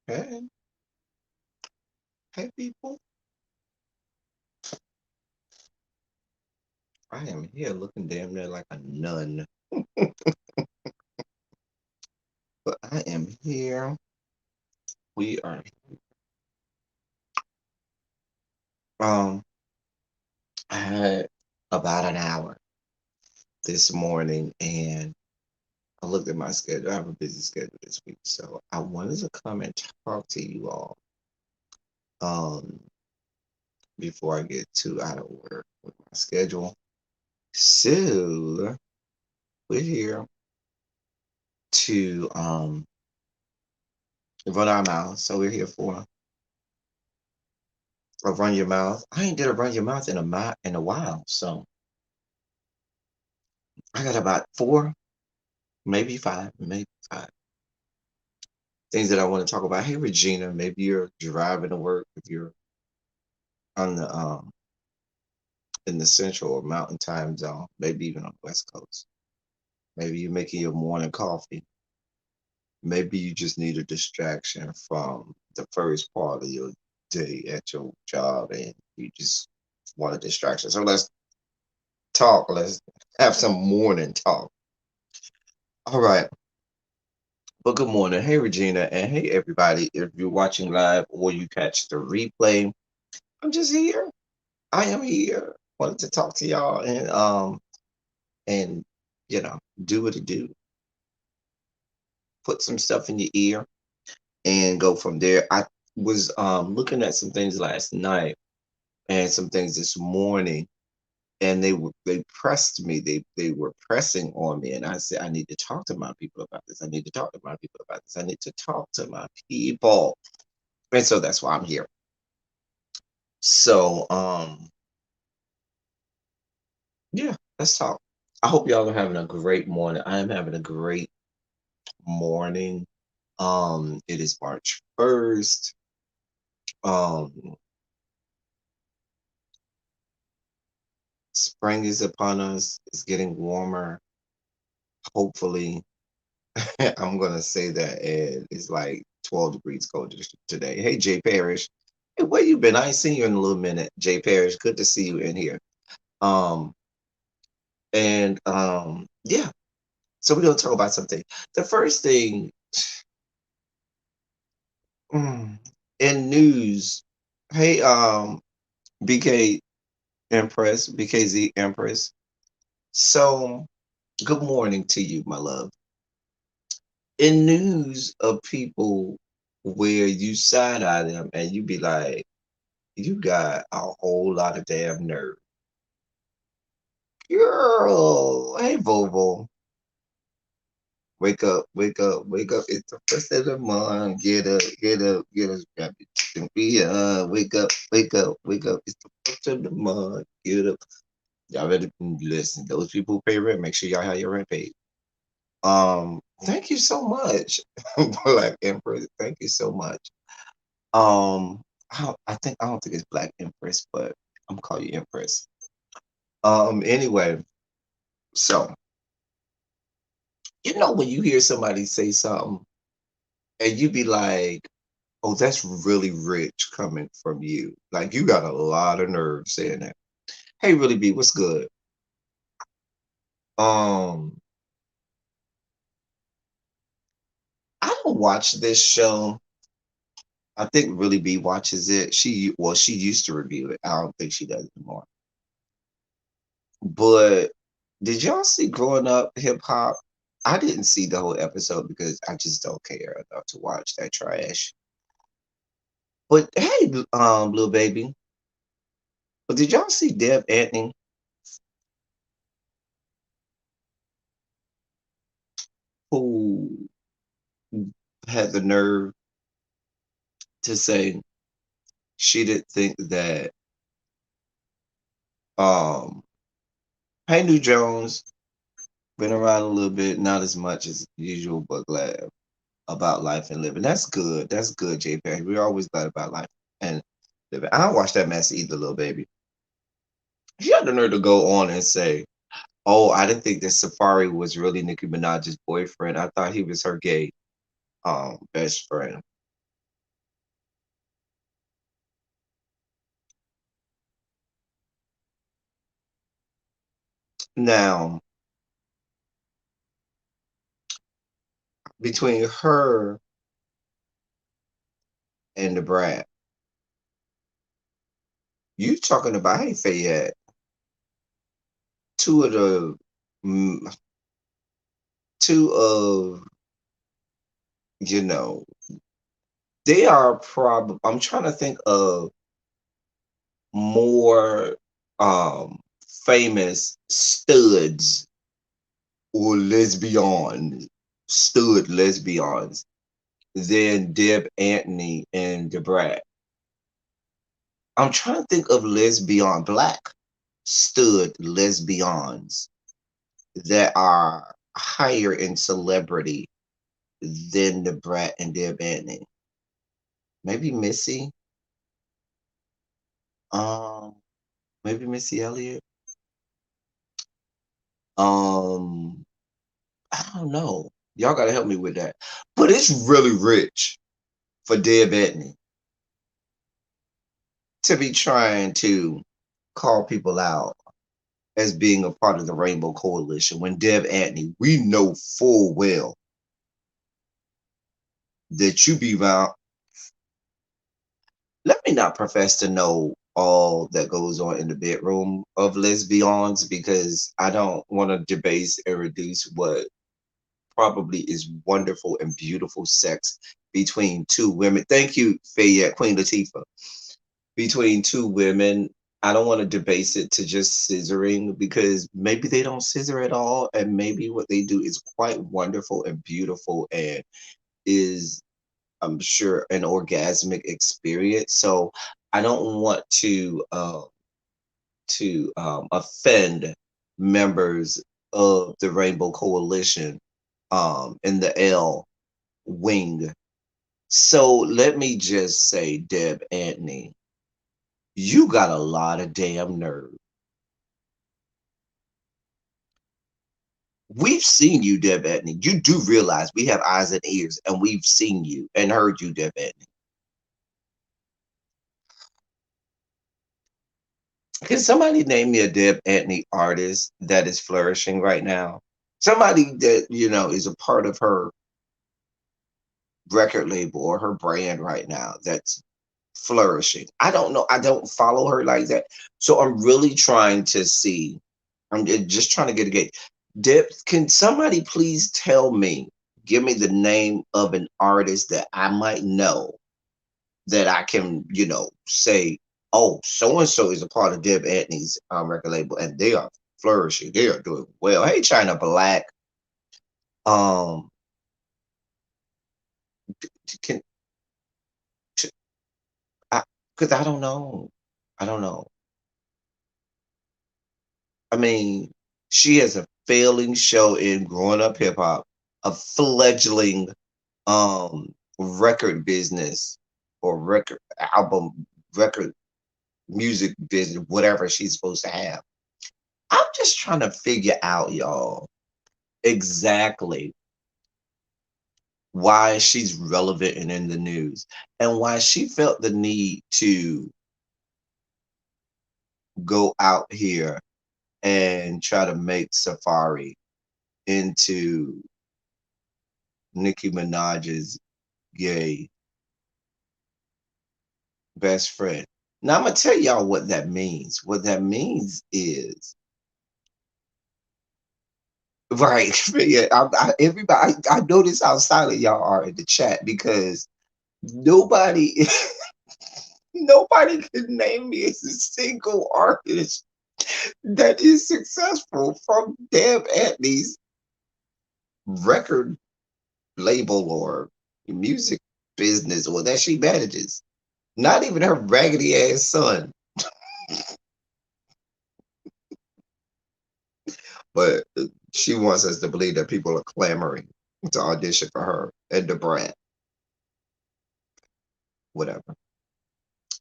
Hey, hey people. I am here looking damn near like a nun. But I am here. We are um I had about an hour this morning and I looked at my schedule. I have a busy schedule this week. So I wanted to come and talk to you all um before I get too out of order with my schedule. So we're here to run our mouths. So we're here for a run your mouth. I ain't did a run your mouth in a while. So I got about four, maybe five things that I want to talk about. Hey, Regina, maybe you're driving to work if you're on the in the central or mountain time zone, maybe even on the west coast. Maybe you're making your morning coffee. Maybe you just need a distraction from the first part of your day at your job and you just want a distraction. So let's talk. Let's have some morning talk. All right. Well, good morning. Hey, Regina, and hey, everybody. If you're watching live or you catch the replay, I'm just here. I am here. Wanted to talk to y'all and you know do what it do. Put some stuff in your ear and go from there. I was looking at some things last night and some things this morning, and they pressed me. They were pressing on me, and I said I need to talk to my people about this. I need to talk to my people about this. I need to talk to my people. And so that's why I'm here. So, yeah, let's talk. I hope y'all are having a great morning. I am having a great morning. It is March 1st. Um, Spring is upon us. It's getting warmer. Hopefully, I'm gonna say that and it's like 12 degrees colder today. Hey, Jay Parrish. Hey, where you been? I ain't seen you in a little minute. Jay Parrish, good to see you in here. Um, and yeah. So we're gonna talk about something. The first thing in news, hey, BK Empress, BKZ Empress. So good morning to you, my love. In news of people where you side eye them and you be like, you got a whole lot of damn nerve. Girl, hey Bobo. Wake up, wake up, wake up. It's the first of the month. Get up, get up, get up. Grab your chicken feet. Wake up, wake up, wake up. It's the first of the month. Get up. Y'all better listen. Those people who pay rent, make sure y'all have your rent paid. Thank you so much, Black Empress. Thank you so much. I don't think it's Black Empress, but I'm gonna call you Empress. Anyway, so you know when you hear somebody say something and you be like, "Oh, that's really rich coming from you." Like you got a lot of nerve saying that. Hey, really B, what's good? Um, I don't watch this show. I think really B watches it. She used to review it. I don't think she does anymore. But did y'all see Growing Up Hip Hop? I didn't see the whole episode because I just don't care enough to watch that trash. But hey, little baby. But did y'all see Deb Antney, who had the nerve to say she didn't think that um Hey New Jones been around a little bit, not as much as usual, but glad about life and living. That's good. That's good, JP. We're always glad about life and living. I don't watch that mess either, little baby. She had the nerve to go on and say, "Oh, I didn't think that Safari was really Nicki Minaj's boyfriend. I thought he was her gay best friend." Now, between her and the brat, you talking about, hey, Fayette, two of the, mm, two of, you know, they are probably, I'm trying to think of more famous studs or lesbians than Deb Anthony and the brat. I'm trying to think of black stud lesbians that are higher in celebrity than the brat and Deb Anthony. Maybe Missy. Um, maybe Missy Elliott. Um, I don't know. Y'all gotta help me with that. But it's really rich for Deb Anthony to be trying to call people out as being a part of the Rainbow Coalition when Deb Anthony, we know full well that you be around. Let me not profess to know all that goes on in the bedroom of lesbians because I don't want to debase and reduce what probably is wonderful and beautiful sex between two women. Thank you, Fayette, Queen Latifah. Between two women, I don't want to debase it to just scissoring because maybe they don't scissor at all, and maybe what they do is quite wonderful and beautiful and is, I'm sure, an orgasmic experience. So I don't want to offend members of the Rainbow Coalition in the L wing. So let me just say, Deb Anthony, you got a lot of damn nerve. We've seen you, Deb Anthony. You do realize we have eyes and ears, and we've seen you and heard you, Deb Anthony. Can somebody name me a Deb Anthony artist that is flourishing right now? Somebody that, is a part of her record label or her brand right now that's flourishing. I don't know. I don't follow her like that. So I'm really trying to see. I'm just trying to get a gauge. Deb, can somebody please tell me, give me the name of an artist that I might know that I can, say, oh, so and so is a part of Deb Anthony's record label, and they are flourishing. They are doing well. Hey, China Black. Um, can I? Because I don't know. I don't know. I mean, she has a failing show in growing up hip hop, a fledgling record business or record music business, whatever she's supposed to have. I'm just trying to figure out, y'all, exactly why she's relevant and in the news and why she felt the need to go out here and try to make Safari into Nicki Minaj's gay best friend. Now I'm gonna tell y'all what that means. What that means is right. Yeah, everybody. I notice how silent y'all are in the chat because nobody, nobody can name me as a single artist that is successful from Deb Anthony's record label or music business or that she manages. Not even her raggedy ass son. But she wants us to believe that people are clamoring to audition for her and the brat, whatever.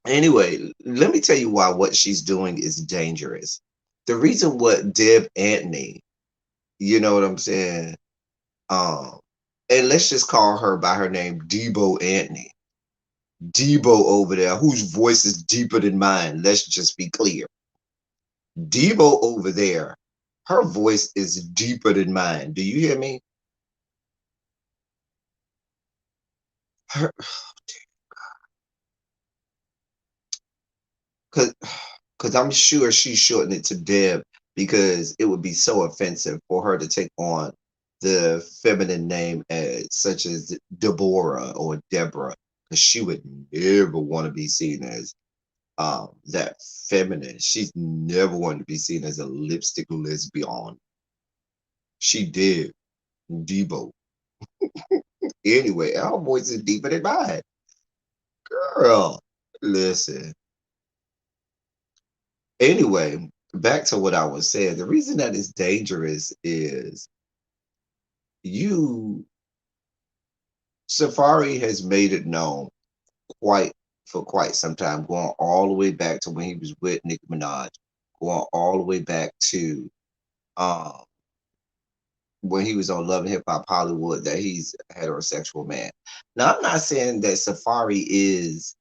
Anyway, let me tell you why what she's doing is dangerous. The reason what Deb Anthony, you know what I'm saying? Um, and let's just call her by her name, Debo Anthony. Debo over there, whose voice is deeper than mine. Let's just be clear. Debo over there Her voice is deeper than mine. Do you hear me? Her, cause, cause I'm sure she shortened it to Deb because it would be so offensive for her to take on the feminine name as such as Deborah or Deborah, because she would never want to be seen as that feminine. She's never wanted to be seen as a lipstick lesbian. She did Debo. Anyway, our voice is deeper than mine. Girl, listen. Anyway, back to what I was saying. The reason that is dangerous is you Safari has made it known quite for quite some time, going all the way back to when he was with Nicki Minaj, going all the way back to um when he was on Love and Hip Hop Hollywood, that he's a heterosexual man. Now I'm not saying that Safari is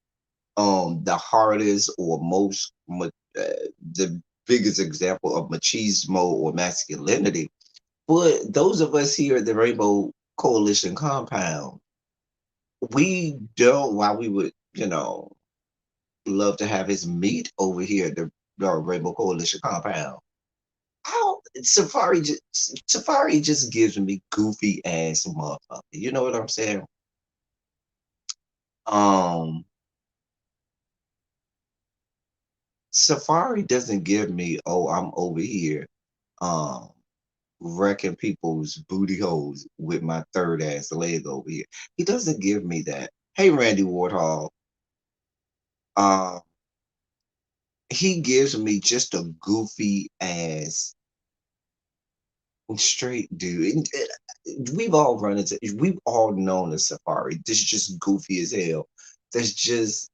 the hardest or the biggest example of machismo or masculinity. But those of us here at the Rainbow Coalition compound, we don't, while we would, love to have his meat over here at the Rainbow Coalition compound. How Safari just gives me goofy ass motherfucker. You know what I'm saying? Um Safari doesn't give me, oh, I'm over here um wrecking people's booty holes with my third ass leg over here. He doesn't give me that. Hey, Randy Wardhall, um, he gives me just a goofy ass straight dude. We've all known a Safari. This is just goofy as hell. There's just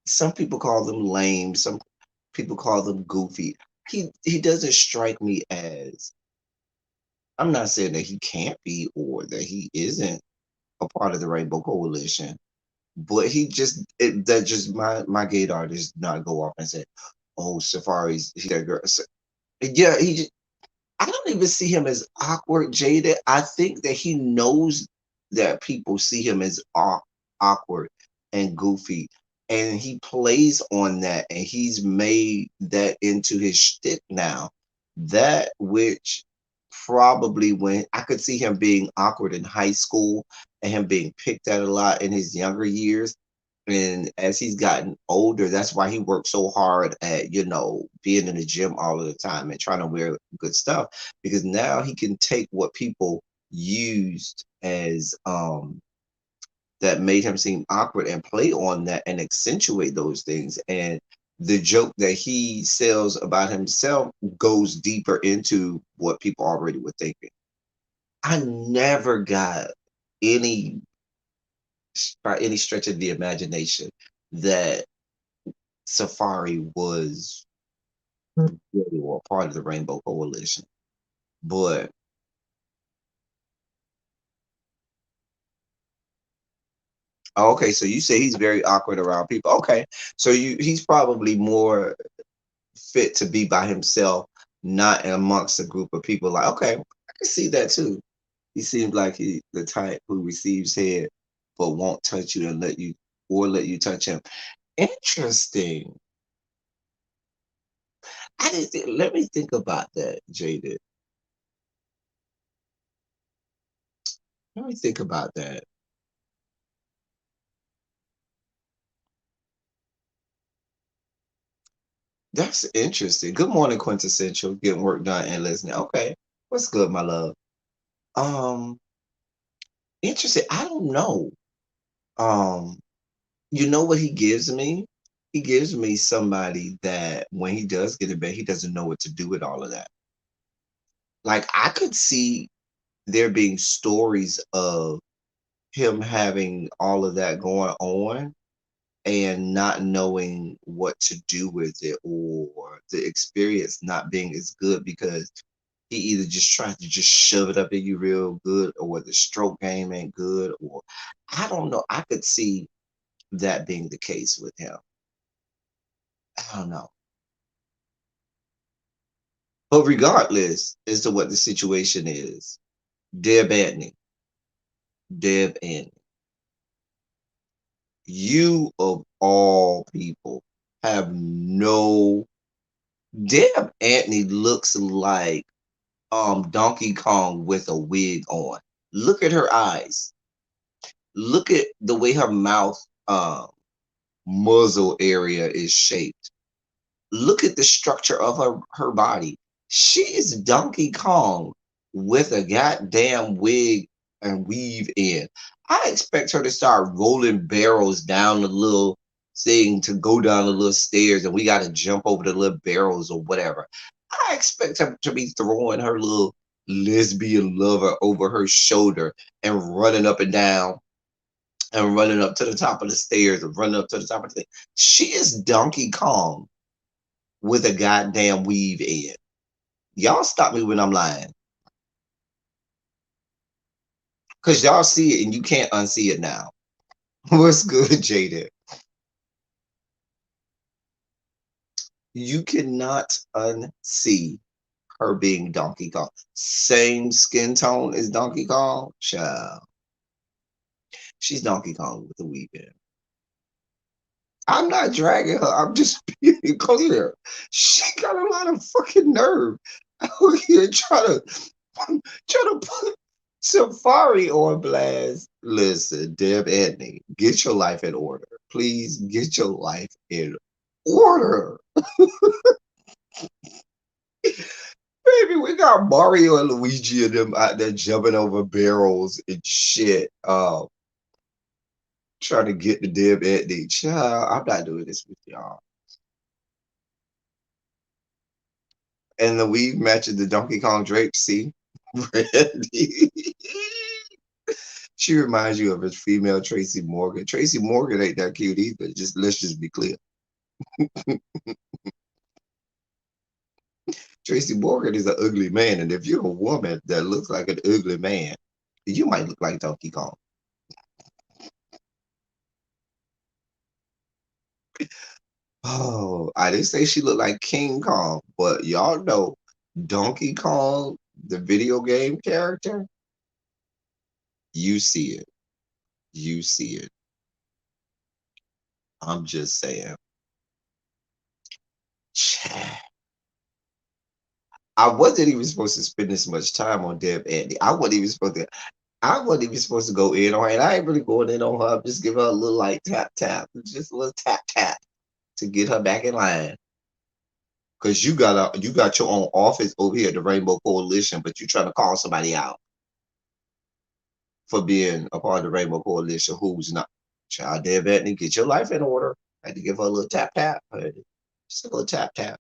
some people call them lame, some people call them goofy. He doesn't strike me as, I'm not saying that he can't be or that he isn't a part of the Rainbow Coalition, but that just my gaydar does not go off and say, "Oh, Safari's he that girl." So, yeah, I don't even see him as awkward, jaded. I think that he knows that people see him as awkward and goofy, and he plays on that, and he's made that into his shtick now. That which probably when I could see him being awkward in high school and him being picked at a lot in his younger years. And as he's gotten older, that's why he worked so hard at, being in the gym all of the time and trying to wear good stuff. Because now he can take what people used as that made him seem awkward and play on that and accentuate those things. And the joke that he sells about himself goes deeper into what people already were thinking. I never got any by any stretch of the imagination that Safari was really or part of the Rainbow Coalition. But okay, so you say he's very awkward around people. Okay, so he's probably more fit to be by himself, not amongst a group of people. Like, okay, I can see that too. He seems like he the type who receives head but won't touch you and let you touch him. Interesting. I didn't think, let me think about that, Jaded. Let me think about that. That's interesting. Good morning, quintessential. Getting work done and listening. Okay, what's good, my love? Um, Interesting. I don't know. Um, you know what he gives me? He gives me somebody that when he does get in bed, he doesn't know what to do with all of that. Like I could see there being stories of him having all of that going on and not knowing what to do with it, or the experience not being as good because he either just tries to just shove it up in you real good, or the stroke game ain't good, or I don't know. I could see that being the case with him. I don't know. But regardless as to what the situation is, Deb Antony, Deb Antony, you of all people have no. Deb Antony looks like Donkey Kong with a wig on. Look at her eyes. Look at the way her mouth muzzle area is shaped. Look at the structure of her body. She is Donkey Kong with a goddamn wig and weave in. I expect her to start rolling barrels down the little thing to go down the little stairs, and we got to jump over the little barrels or whatever. I expect her to be throwing her little lesbian lover over her shoulder and running up and down and running up to the top of the stairs and running up to the top of the thing. She is Donkey Kong with a goddamn weave in. Y'all stop me when I'm lying. Because y'all see it and you can't unsee it now. What's good, Jada? You cannot unsee her being Donkey Kong. Same skin tone as Donkey Kong. Child. She's Donkey Kong with a weave in. I'm not dragging her. I'm just being clear. She got a lot of fucking nerve out here trying to put Safari on blast. Listen, Deb Antony, get your life in order. Please get your life in order. Baby, we got Mario and Luigi and them out there jumping over barrels and shit. Trying to get the Deb Antony. Child, I'm not doing this with y'all. And the weave matches the Donkey Kong drapes. See? Randy. She reminds you of a female Tracy Morgan. Tracy Morgan ain't that cute either. Let's just be clear. Tracy Morgan is an ugly man, and if you're a woman that looks like an ugly man, you might look like Donkey Kong. Oh, I didn't say she looked like King Kong, but y'all know Donkey Kong, the video game character, you see it. You see it. I'm just saying. I wasn't even supposed to spend this much time on Deb Antony. I wasn't even supposed to go in on her, and I ain't really going in on her. I'm just giving her a little like tap tap, just a little tap tap to get her back in line. Cause you got your own office over here at the Rainbow Coalition, but you trying to call somebody out for being a part of the Rainbow Coalition who's not. Child, Deb Antony, get your life in order. I had to give her a little tap tap, just a little tap tap.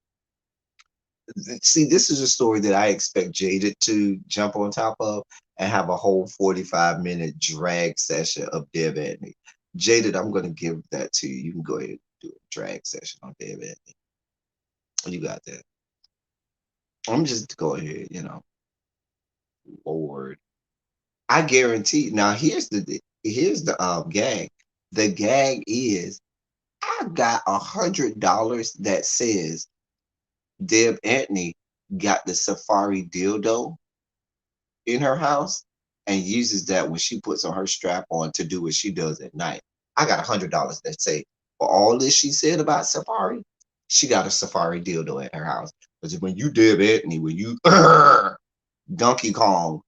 See, this is a story that I expect Jaded to jump on top of and have a whole 45-minute drag session of Deb Antony. Jaded, I'm going to give that to you. You can go ahead and do a drag session on Deb Antony. You got that. I'm just go ahead, Lord. I guarantee. Now, here's the gag. The gag is I got $100 that says Deb Antony got the Safari dildo in her house and uses that when she puts on her strap on to do what she does at night. I got $100 that say for all this she said about Safari, she got a Safari dildo at her house. Because when you Deb Antony, when you Donkey Kong,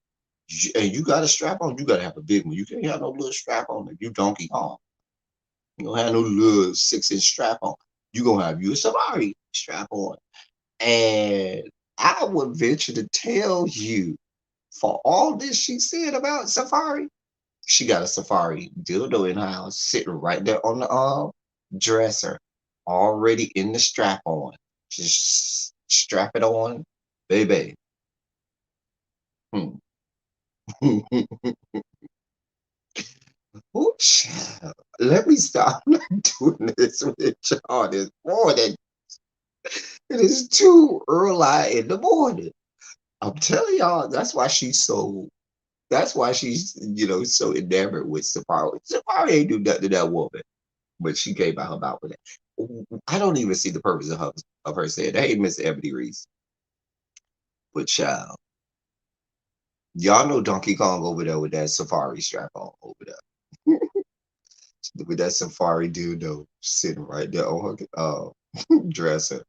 and you got a strap on, you gotta have a big one. You can't have no little strap on if you Donkey Kong. You don't have no little 6-inch strap on. You gonna have you a Safari strap on. And I would venture to tell you, for all this she said about Safari, she got a Safari dildo in her house, sitting right there on the dresser, already in the strap on. Just strap it on, baby. Hmm. Oh, child. Let me stop doing this with y'all this morning. It is too early in the morning. I'm telling y'all, that's why she's, so enamored with Safari. Safari ain't do nothing to that woman, but she came out her mouth with that. I don't even see the purpose of her saying, "Hey, Miss Ebony Reese, But child, y'all know Donkey Kong over there with that safari strap on over there. With that safari dildo sitting right there on her dresser.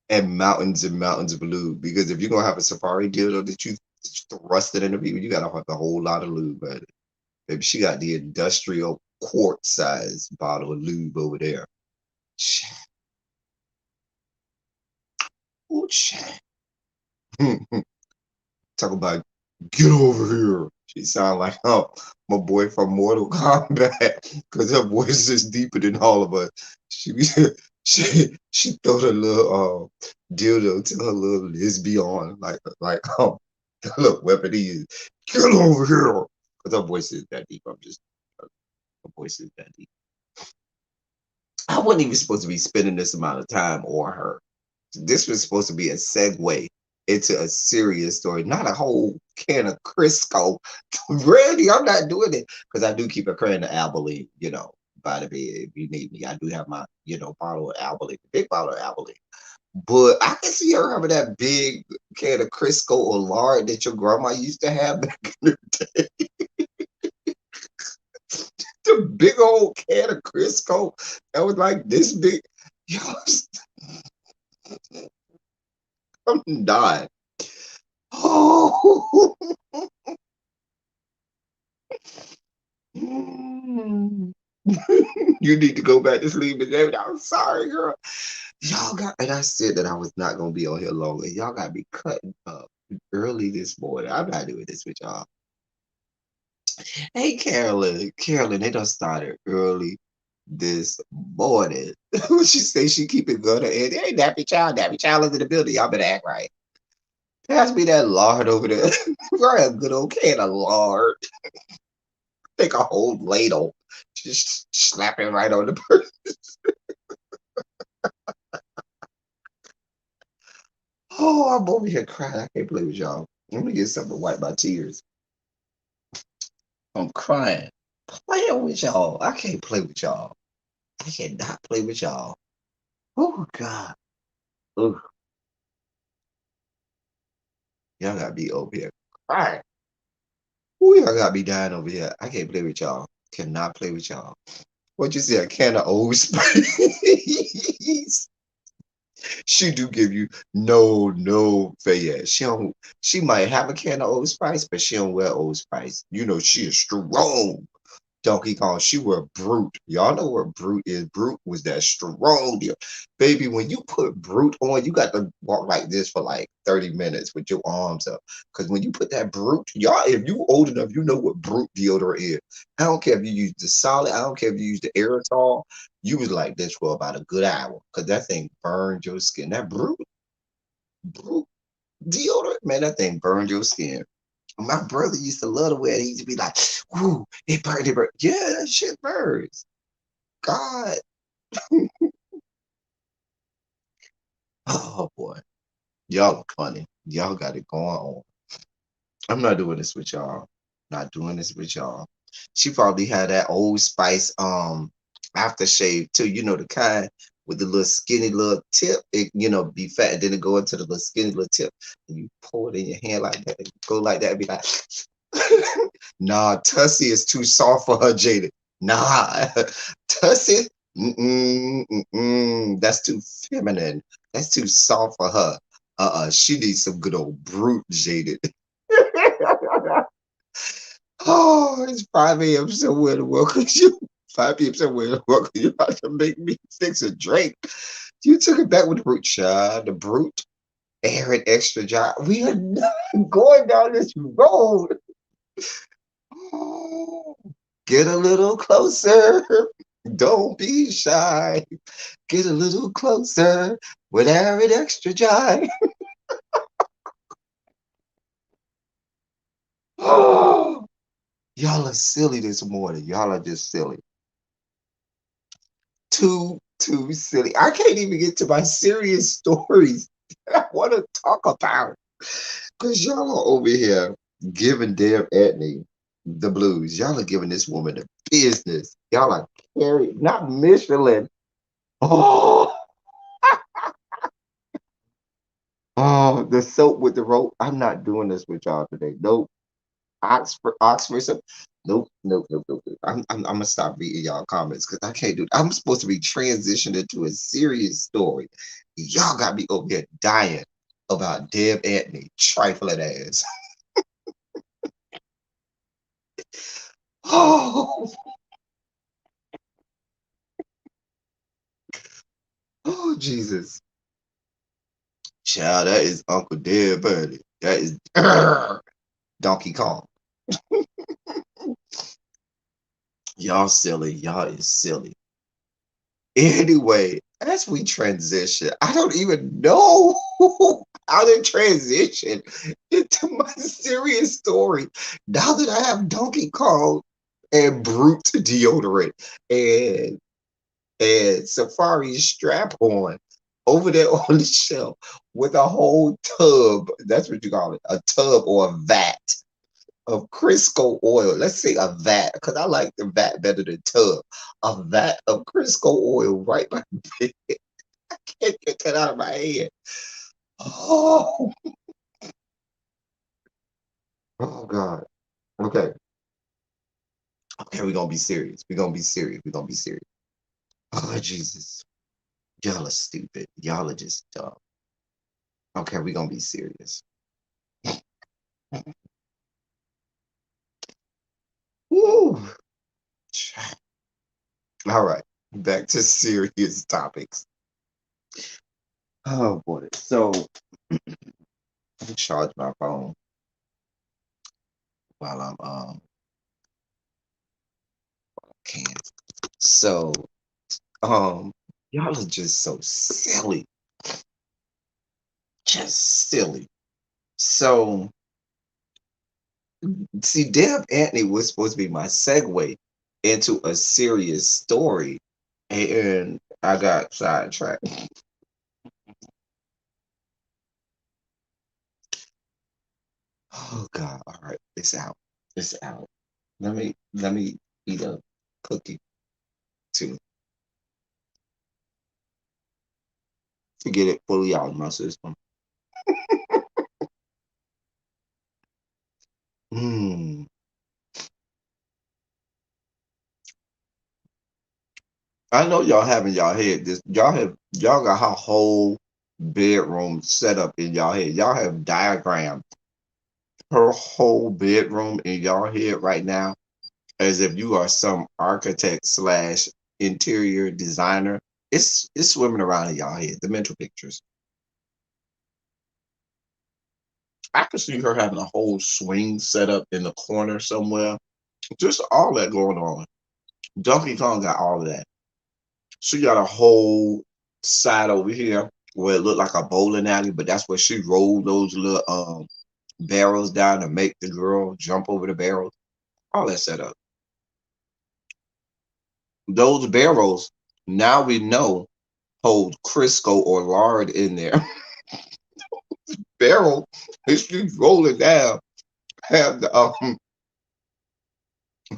And mountains of lube. Because if you're gonna have a safari dildo that you thrust it into people, you gotta have a whole lot of lube, buddy. Maybe she got the industrial quart size bottle of lube over there. Chat. Oh, chat. Talk about get over here. She sound like my boy from Mortal Kombat because her voice is deeper than all of us. She she throw her little dildo to her little lesbian like the little weapon he is. Get over here because her voice is that deep. I'm just her voice is that deep. I wasn't even supposed to be spending this amount of time on her. This was supposed to be a segue into a serious story, not a whole can of Crisco. Randy, I'm not doing it because I do keep a can of Albolene, by the bed if you need me. I do have my, bottle of Albolene, big bottle of Albolene. But I can see her having that big can of Crisco or lard that your grandma used to have back in the day. The big old can of Crisco that was like this big. Yo, I'm dying. Oh, you need to go back to sleep, and David. I'm sorry, girl. Y'all got, and I said that I was not gonna be on here long, and y'all got me cutting up early this morning. I'm not doing this with y'all. Hey, Carolyn, they done started early this morning. She say she keep it good, and hey, Nappy Child is in the building. Y'all better act right. Pass me that lard over there. Right, a good old can of lard. Take a whole ladle, just slap it right on the person. Oh, I'm over here crying. I can't play with y'all. Let me get something to wipe my tears. I'm crying. Playing with y'all. I can't play with y'all. I cannot play with y'all. Oh God. Ugh. Y'all gotta be over here crying. Ooh, y'all gotta be dying over here. I can't play with y'all. Cannot play with y'all. What you say? A can of Old Spice. She do give you no fayette. She might have a can of Old Spice, but she don't wear Old Spice. She is strong. Donkey Kong, she were Brute. Y'all know what Brute is. Brute was that strong deal. Baby, when you put Brute on, you got to walk like this for like 30 minutes with your arms up. Because when you put that Brute, y'all, if you old enough, you know what Brute deodorant is. I don't care if you use the solid, I don't care if you use the aerosol. You was like this for about a good hour. Because that thing burned your skin. That Brute deodorant, man, that thing burned your skin. My brother used to love the way it used to be like, "Ooh, it burned, it burned." Yeah, that shit burns. God. Oh boy. Y'all are funny. Y'all got it going on. I'm not doing this with y'all. Not doing this with y'all. She probably had that Old Spice aftershave too. You know the kind with the little skinny little tip. It be fat and then it go into the little skinny little tip. And you pour it in your hand like that. And go like that and be like, nah, Tussie is too soft for her, Jada. Nah, Tussie, that's too feminine. That's too soft for her. She needs some good old Brute, Jaded. Oh, it's 5 a.m. somewhere to welcome you. 5 p.m. somewhere to welcome you. About to make me fix a drink. You took it back with the Brute, child. The Brute, air and extra dry. We are not going down this road. Oh, get a little closer. Don't be shy. Get a little closer with air and extra dry. Oh, y'all are silly this morning. Y'all are just silly. Too silly. I can't even get to my serious stories that I want to talk about. Because y'all are over here giving Deb Etney the blues. Y'all are giving this woman the business. Y'all are carrying, not Michelin. Oh, the soap with the rope. I'm not doing this with y'all today. Nope. Oxford soap. Nope, nope, nope, nope, nope. I'm gonna stop reading y'all comments because I can't do. I'm supposed to be transitioned into a serious story. Y'all got me over here dying about Deb Anthony trifling ass. Oh, oh Jesus, child, that is Uncle Deb Buddy. That is Donkey Kong. Y'all silly. Y'all is silly. Anyway, as we transition, I don't even know how to transition into my serious story. Now that I have Donkey Kong and Brute deodorant and Safari strap on over there on the shelf with a whole tub, that's what you call it, a tub or a vat of Crisco oil. Let's say a vat, because I like the vat better than tub. A vat of Crisco oil right by the bed. I can't get that out of my head. Oh, oh God. Okay. Okay, we're gonna be serious. We're gonna be serious. We're gonna be serious. Oh Jesus. Y'all are stupid. Y'all are just dumb. Okay, we're gonna be serious. Woo. All right. Back to serious topics. Oh boy. So I charge my phone while I'm can. So y'all are just so silly. Just silly. So see, Deb Anthony was supposed to be my segue into a serious story, and I got sidetracked. Oh God! All right, it's out. It's out. Let me eat a cookie to get it fully out of my system. Hmm. I know y'all have in y'all head this. Y'all got her whole bedroom set up in y'all head. Y'all have diagrammed her whole bedroom in y'all head right now as if you are some architect slash interior designer. It's swimming around in y'all head. The mental pictures. I could see her having a whole swing set up in the corner somewhere. Just all that going on. Donkey Kong got all of that. She got a whole side over here where it looked like a bowling alley, but that's where she rolled those little barrels down to make the girl jump over the barrels. All that set up. Those barrels, now we know, hold Crisco or lard in there. Barrel, as she's rolling down, have the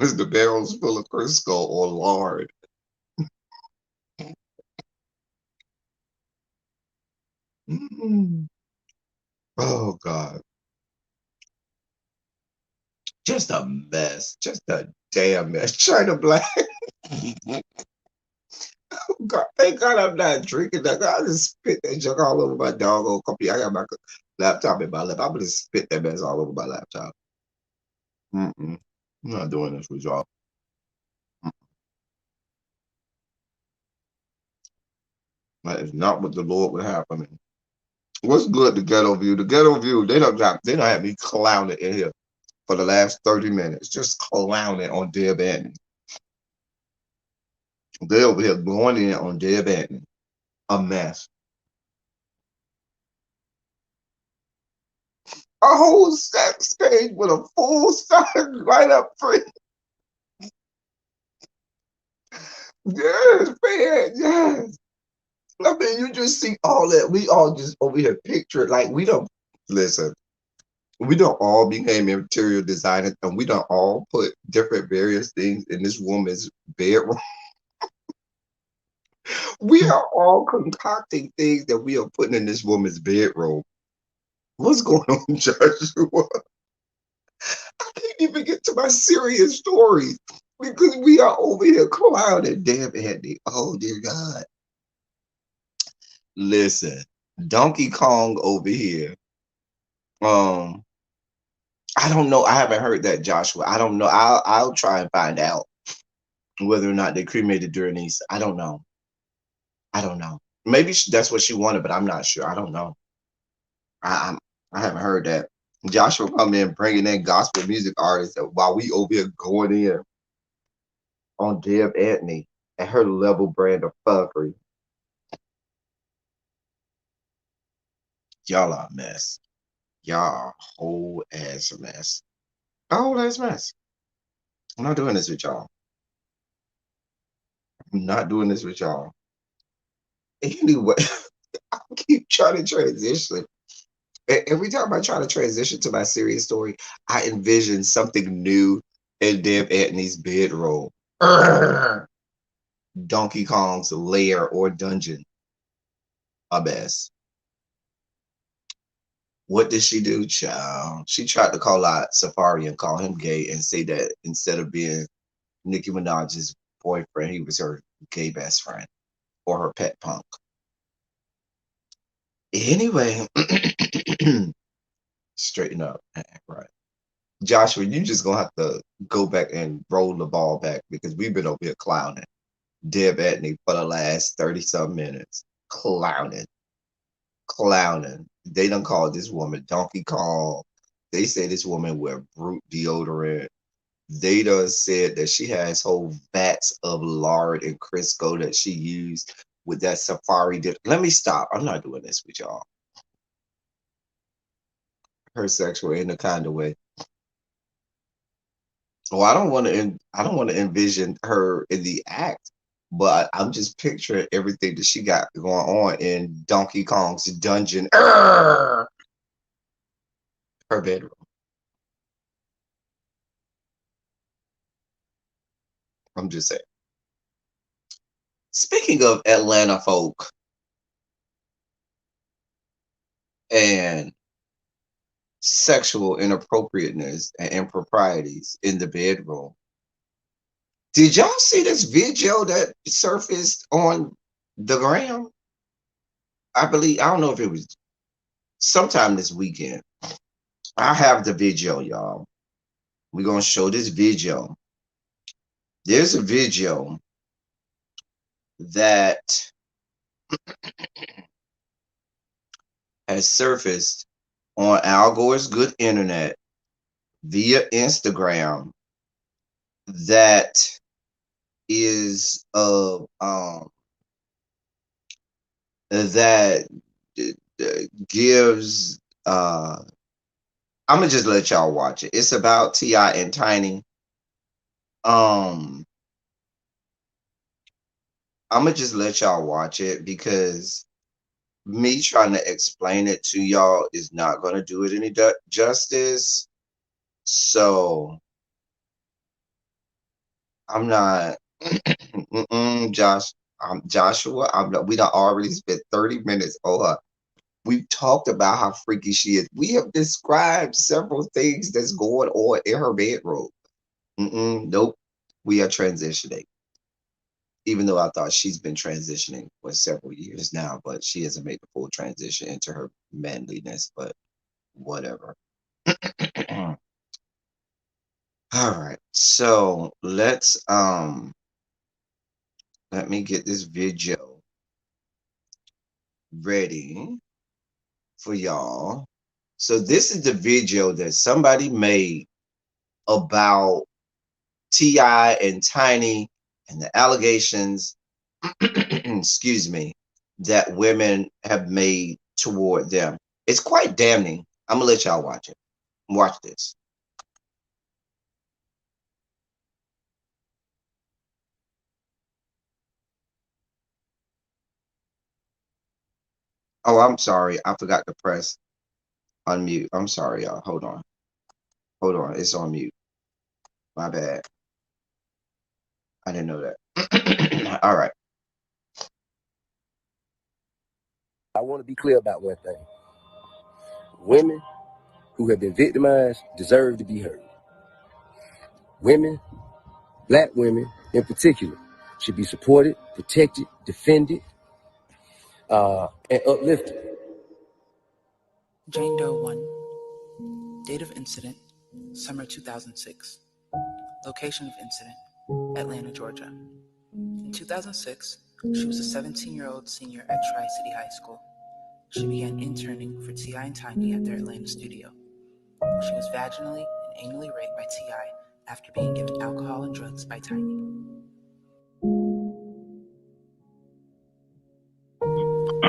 is the barrels full of Crisco or lard. Mm. Oh God. Just a mess. Just a damn mess. China Black. God, thank God I'm not drinking that. I just spit that junk all over my doggone computer. I got my laptop in my lap. I'm gonna spit that mess all over my laptop. Mm-mm. I'm not doing this with y'all. Mm. That is not what the Lord would have for me. What's good, the ghetto view? The ghetto view, they don't have me clowning in here for the last 30 minutes. Just clowning on Deb Anthony. They over here going in on Deb Anthony. A mess. A whole sex stage with a full size right up front. Yes, man, yes. I mean, you just see all that. We all just over here picture it like we don't listen. We don't all became interior designers, and we don't all put different various things in this woman's bedroom. We are all concocting things that we are putting in this woman's bedroom. What's going on, Joshua? I can't even get to my serious stories because we are over here clowning. Damn, Andy. Oh, dear God. Listen, Donkey Kong over here. Um, I don't know. I haven't heard that, Joshua. I don't know. I'll try and find out whether or not they cremated Bernice. I don't know. I don't know. Maybe that's what she wanted, but I'm not sure. I don't know. I haven't heard that. Joshua come in bringing in gospel music artists while we over here going in on Deb Antony and her level brand of fuckery. Y'all are a mess. Y'all are a whole ass mess. A whole ass mess. I'm not doing this with y'all. I'm not doing this with y'all. Anyway, I keep trying to transition. Every time I try to transition to my serious story, I envision something new in Deb Antony's bedroom. Urgh. Donkey Kong's lair or dungeon. A mess. What did she do, child? She tried to call out Safari and call him gay and say that instead of being Nicki Minaj's boyfriend, he was her gay best friend or her pet punk. Anyway, straighten up and act right. Joshua, you just gonna have to go back and roll the ball back because we've been over here clowning Deb Etney for the last 30 some minutes. Clowning, clowning. They done called this woman Donkey Kong. They say this woman wear brute deodorant. They done said that she has whole vats of lard and Crisco that she used with that safari dip. Let me stop. I'm not doing this with y'all. Her sexual in the kind of way. Well, I don't want to envision her in the act, but I'm just picturing everything that she got going on in Donkey Kong's dungeon. Her bedroom. I'm just saying. Speaking of Atlanta folk and sexual inappropriateness and improprieties in the bedroom, did y'all see this video that surfaced on the gram? I believe, I don't know if it was sometime this weekend. I have the video, y'all. We're going to show this video. There's a video that has surfaced on Al Gore's Good Internet via Instagram that is that gives I'm gonna just let y'all watch it. It's about T.I. and Tiny. Um I'm gonna just let y'all watch it because me trying to explain it to y'all is not gonna do it any justice. So I'm not Josh. Joshua. I'm not, we done already spent 30 minutes on her. We've talked about how freaky she is. We have described several things that's going on in her bedroom. Nope. We are transitioning. Even though I thought she's been transitioning for several years now, but she hasn't made the full transition into her manliness, but whatever. All right. So let me get this video ready for y'all. So this is the video that somebody made about T.I. and Tiny and the allegations, excuse me, that women have made toward them. It's quite damning. I'm gonna let y'all watch it. Watch this. Oh, I'm sorry. I forgot to press unmute. I'm sorry, y'all. Hold on. Hold on. It's on mute. My bad. I didn't know that. All right. I want to be clear about one thing. Women who have been victimized deserve to be heard. Women, black women in particular, should be supported, protected, defended, and uplifted. Jane Doe 1. Date of incident, summer 2006. Location of incident, Atlanta, Georgia. In 2006, she was a 17-year-old senior at Tri-City High School. She began interning for T.I. and Tiny at their Atlanta studio. She was vaginally and anally raped by T.I. after being given alcohol and drugs by Tiny.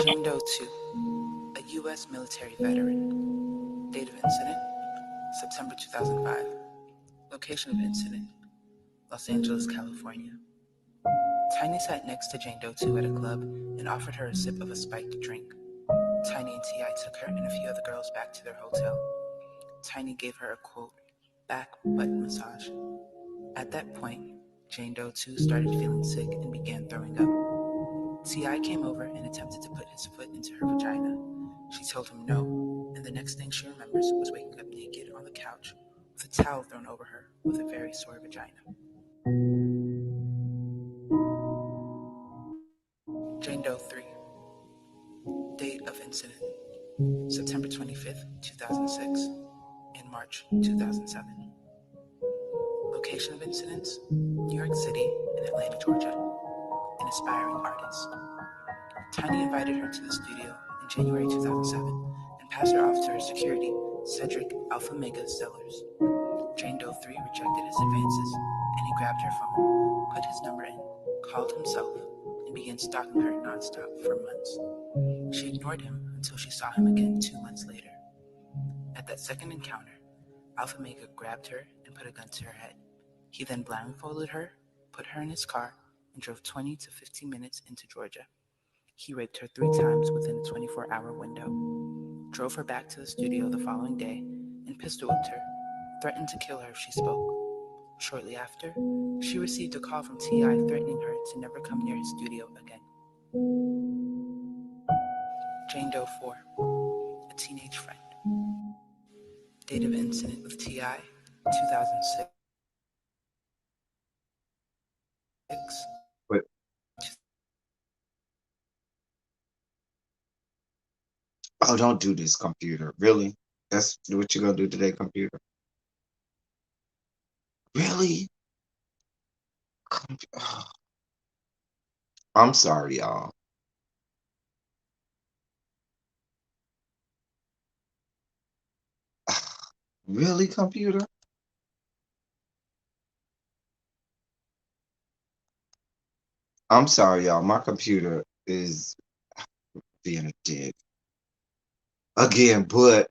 Jane Doe 2, a U.S. military veteran. Date of incident, September 2005. Location of incident, Los Angeles, California. Tiny sat next to Jane Doe 2 at a club and offered her a sip of a spiked drink. Tiny and T.I. took her and a few other girls back to their hotel. Tiny gave her a, quote, back butt massage. At that point, Jane Doe 2 started feeling sick and began throwing up. T.I. came over and attempted to put his foot into her vagina. She told him no, and the next thing she remembers was waking up naked on the couch with a towel thrown over her with a very sore vagina. Jane Doe 3. Date of incident, September 25th, 2006, and March 2007. Location of incidents, New York City and Atlanta, Georgia. An aspiring artist. Tiny invited her to the studio in January 2007 and passed her off to her security, Cedric Alpha Mega Sellers. Jane Doe 3 rejected his advances, and he grabbed her phone, put his number in, called himself, and began stalking her nonstop for months. She ignored him until she saw him again 2 months later. At that second encounter, Alpha Mega grabbed her and put a gun to her head. He then blindfolded her, put her in his car, and drove 20 to 15 minutes into Georgia. He raped her 3 times within a 24-hour window, drove her back to the studio the following day, and pistol whipped her, threatened to kill her if she spoke. Shortly after, she received a call from T.I. threatening her to never come near his studio again. Jane Doe 4, a teenage friend. Date of incident with T.I., 2006. But oh, don't do this, computer. Really? That's what you're gonna do today, computer? Really? I'm sorry, y'all. Really, computer? I'm sorry, y'all. My computer is being a dick again, but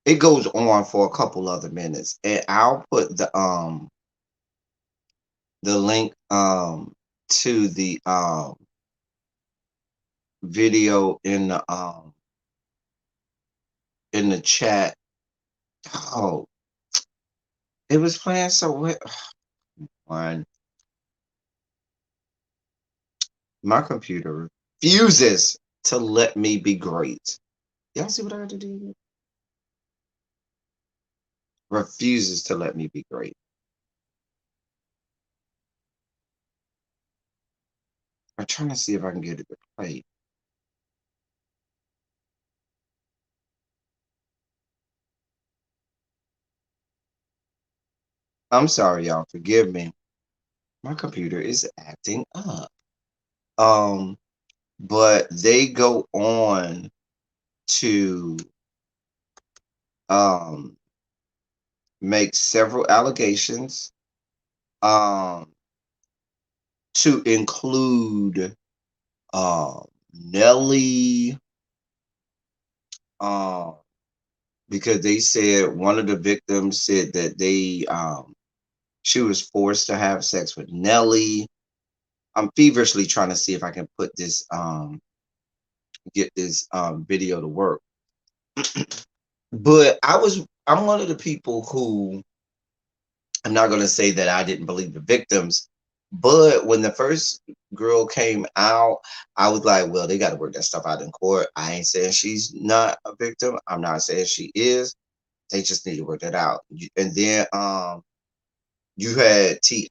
it goes on for a couple other minutes, and I'll put the link to the video in the chat. Oh, it was playing so well. One, my computer refuses to let me be great. Y'all see what I had to do? Refuses to let me be great. I'm trying to see if I can get it to play. I'm sorry, y'all. Forgive me. My computer is acting up. Um, but they go on to um make several allegations, um, to include Nelly, um, because they said one of the victims said that she was forced to have sex with Nelly. I'm feverishly trying to see if I can put this get this video to work. But I'm one of the people who, I'm not going to say that I didn't believe the victims, But when the first girl came out, I was like, well, they got to work that stuff out in court. I ain't saying she's not a victim. I'm not saying she is. They just need to work that out. And then you had Ti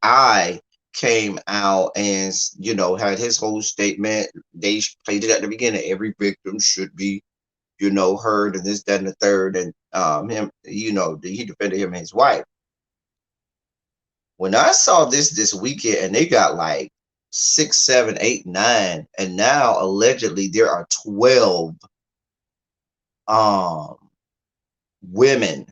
came out and had his whole statement. They played it at the beginning. Every victim should be heard, and this, that, and the third. And him, he defended him and his wife. When I saw this weekend, and they got like 6, 7, 8, 9, and now allegedly there are 12 um women.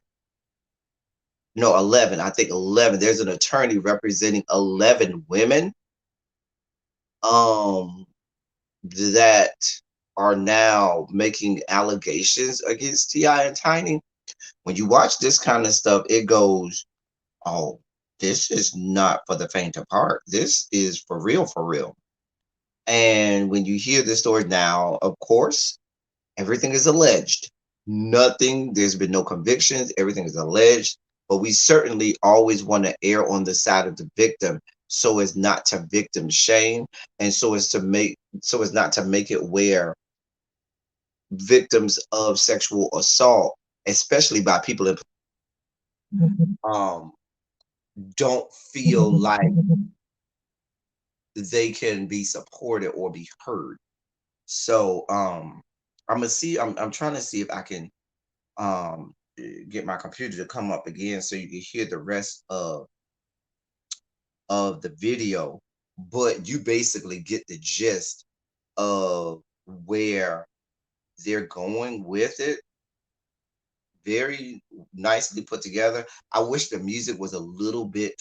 No, 11. I think 11. There's an attorney representing 11 women um that are now making allegations against Ti and Tiny. When you watch this kind of stuff, it goes, oh, this is not for the faint of heart. This is for real, for real. And when you hear the story now, of course, everything is alleged. Nothing, there's been no convictions, everything is alleged. But we certainly always want to err on the side of the victim so as not to victim shame, and so as not to make it where victims of sexual assault, especially by people in um don't feel like they can be supported or be heard. So I'm trying to see if I can get my computer to come up again so you can hear the rest of the video, but you basically get the gist of where they're going with it. Very nicely put together. I wish the music was a little bit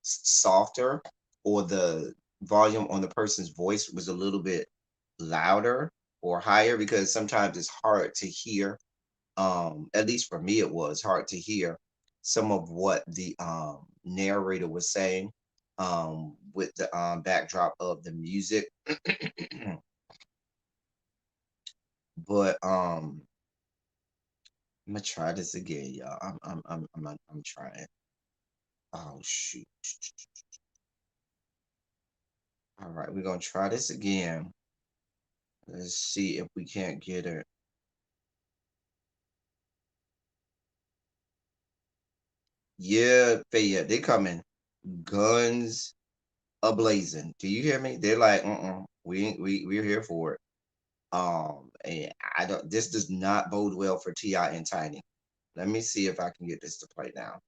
softer, or the volume on the person's voice was a little bit louder or higher, because sometimes it's hard to hear. At least for me, it was hard to hear some of what the narrator was saying with the backdrop of the music. But I'm gonna try this again, y'all. I'm trying. Oh shoot! All right, we're gonna try this again. Let's see if we can't get it. Yeah, Fayette, they coming guns ablazing. Do you hear me? They're like, we ain't, we're here for it. And I don't. This does not bode well for Ti and Tiny. Let me see if I can get this to play now.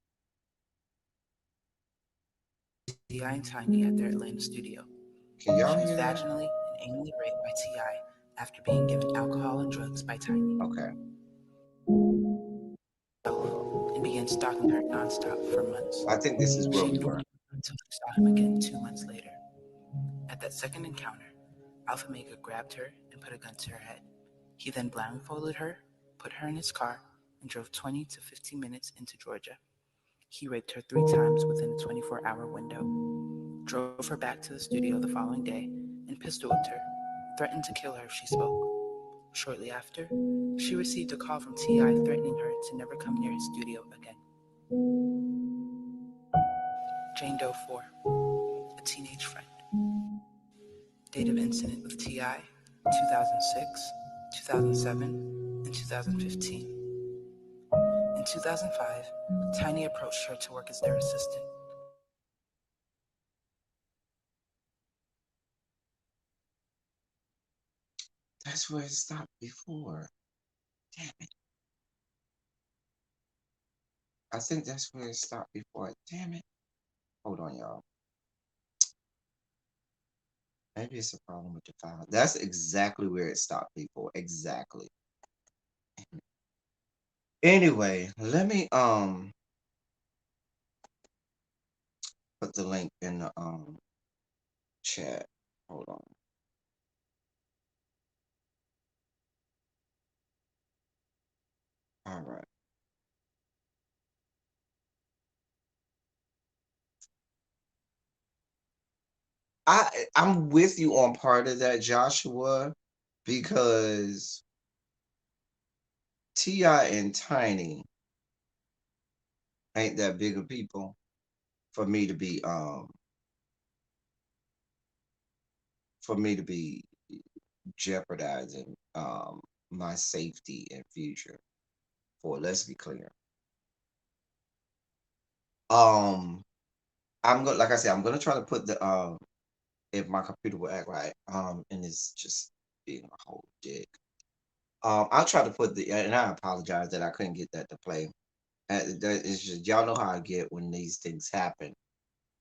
Ti and Tiny at their Atlanta studio. Can y'all She was hear that? vaginally and anally raped by Ti after being given alcohol and drugs by Tiny, Okay, and began stalking her nonstop for months. I think this is where She we ignored were. him until she saw him again 2 months later. At that second encounter, Alpha Mega grabbed her and put a gun to her head. He then blindfolded her, put her in his car, and drove 20 to 15 minutes into Georgia. He raped her 3 times within a 24-hour window, drove her back to the studio the following day, and pistol whipped her, threatened to kill her if she spoke. Shortly after, she received a call from Ti threatening her to never come near his studio again. Jane Doe 4, a teenage friend. Date of incident with Ti, 2006, 2007, and 2015. In 2005, Tiny approached her to work as their assistant. That's where it stopped before. Damn it! I think that's where it stopped before. Damn it! Hold on, y'all. Maybe it's a problem with the file. That's exactly where it stopped before. Exactly. Anyway, let me put the link in the chat. Hold on. All right. I'm with you on part of that, Joshua, because Ti and Tiny ain't that big of people for me to be for me to be jeopardizing my safety and future. For let's be clear. Um, I'm gonna like I said, I'm gonna try to put the if my computer will act right. And it's just being a whole dick. I'll try to put the and I apologize that I couldn't get that to play. That is just y'all know how I get when these things happen.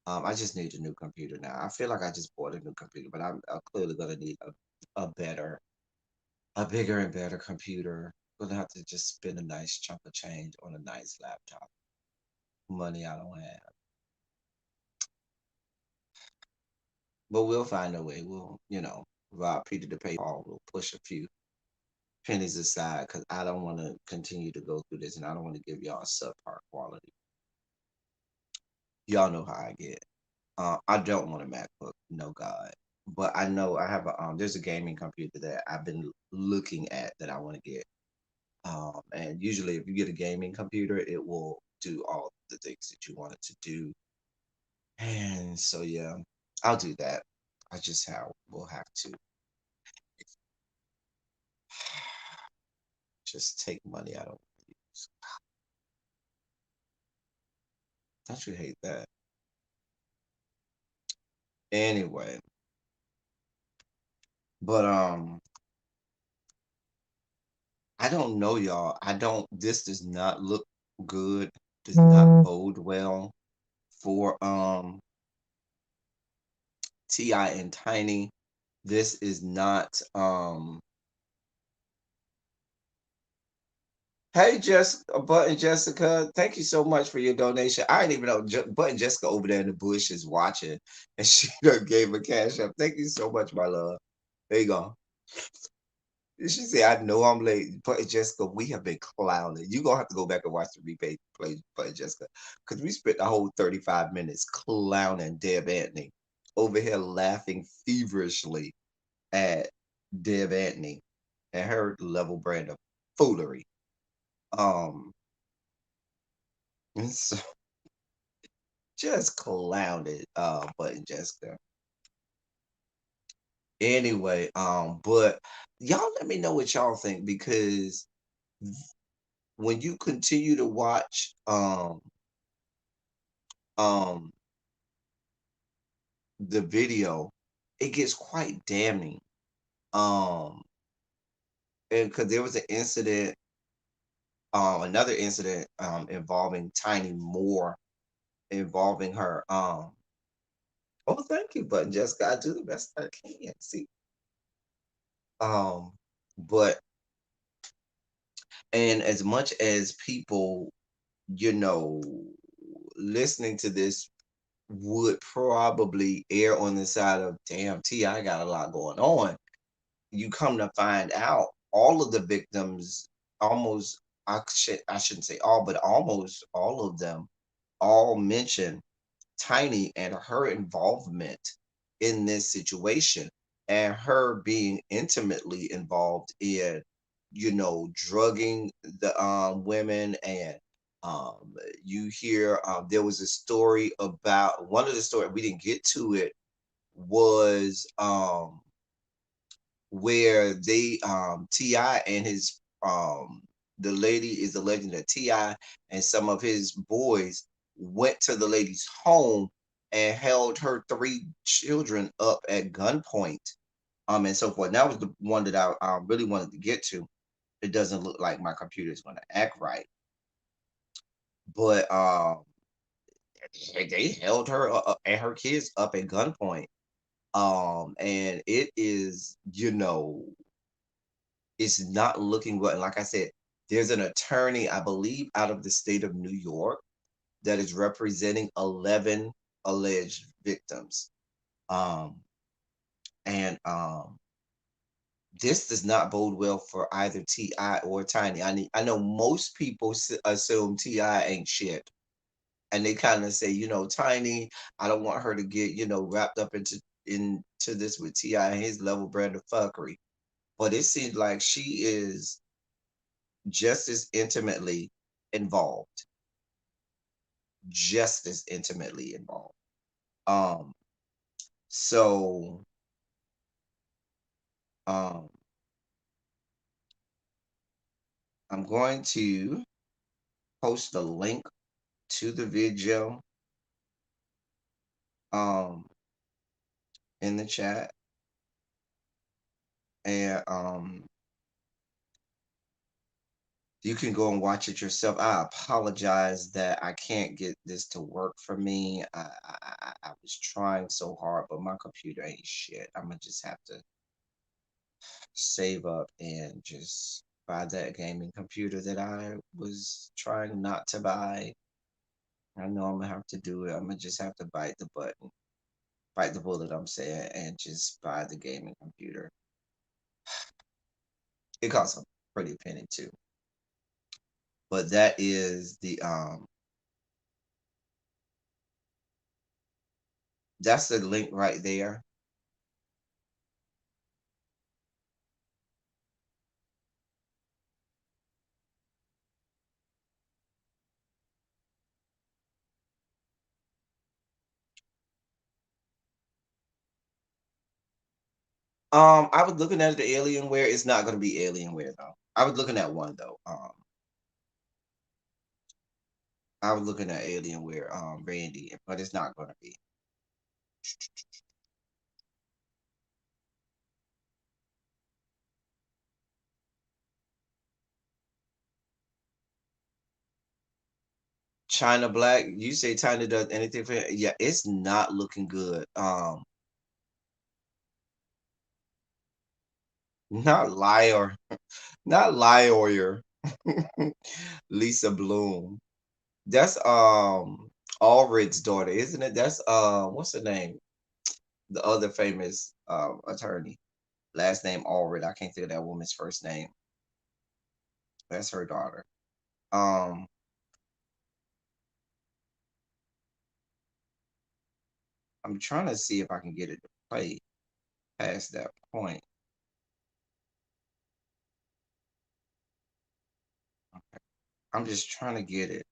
I just need a new computer now. I feel like I just bought a new computer, but I'm clearly gonna need a better, a bigger and better computer. Gonna have to just spend a nice chunk of change on a nice laptop. Money I don't have, but we'll find a way. We'll, rob Peter to pay Paul. We'll push a few pennies aside because I don't want to continue to go through this, and I don't want to give y'all subpar quality. Y'all know how I get. I don't want a MacBook, no God. But I know I have a there's a gaming computer that I've been looking at that I want to get. And usually if you get a gaming computer, it will do all the things that you want it to do. And so yeah, I'll do that. I just how will have to just take money I don't use. Don't you hate that? Anyway, but I don't know, y'all. I don't. This does not look good. Does not bode well for Ti and Tiny. This is not. Hey, Jessica, Button Jessica, thank you so much for your donation. I didn't even know Button Jessica over there in the bush is watching, and she done gave a cash up. Thank you so much, my love. There you go. She said, I know I'm late. But Jessica, we have been clowning. You're gonna have to go back and watch the replay play but Jessica. Because we spent the whole 35 minutes clowning Deb Antony over here laughing feverishly at Deb Antony and her level brand of foolery. Um and so just clowned Button Jessica. Anyway, but y'all let me know what y'all think because when you continue to watch um the video, it gets quite damning. Um, and because there was an incident, another incident involving Tiny Moore, involving her. Oh, thank you, Button Jessica. I do the best I can. See, um, but and as much as people, you know, listening to this would probably err on the side of, damn, T, I got a lot going on. You come to find out all of the victims, almost, I shouldn't say all, but almost all of them all mention Tiny and her involvement in this situation and her being intimately involved in, drugging the women. And you hear there was a story about one of the story, we didn't get to it, was where they Ti and his the lady is alleging that Ti and some of his boys went to the lady's home and held her three children up at gunpoint, and so forth. And that was the one that I really wanted to get to. It doesn't look like my computer is going to act right, but they held her and her kids up at gunpoint, and it is, it's not looking good. And like I said, there's an attorney, I believe, out of the state of New York that is representing 11 alleged victims. Um, and this does not bode well for either Ti or Tiny. I know most people assume Ti ain't shit, and they kind of say, Tiny, I don't want her to get, wrapped up into this with Ti and his level brand of fuckery. But it seems like she is just as intimately involved, just as intimately involved. Um, so Um, I'm going to post the link to the video um in the chat, and you can go and watch it yourself. I apologize that I can't get this to work for me. I was trying so hard, but my computer ain't shit. I'm gonna just have to save up and just buy that gaming computer that I was trying not to buy. I know I'm gonna have to do it. I'm gonna just have to bite the bullet, I'm saying, and just buy the gaming computer. It costs a pretty penny too. But that is that's the link right there. I was looking at the Alienware. It's not gonna be Alienware though. I was looking at one though. I was looking at Alienware, Randy, but it's not gonna be. China Black, you say China does anything for yeah, it's not looking good. Not liar, not liar. Lisa Bloom. That's Allred's daughter, isn't it? That's what's her name? The other famous attorney. Last name Allred. I can't think of that woman's first name. That's her daughter. Um I'm trying to see if I can get it to play past that point. I'm just trying to get it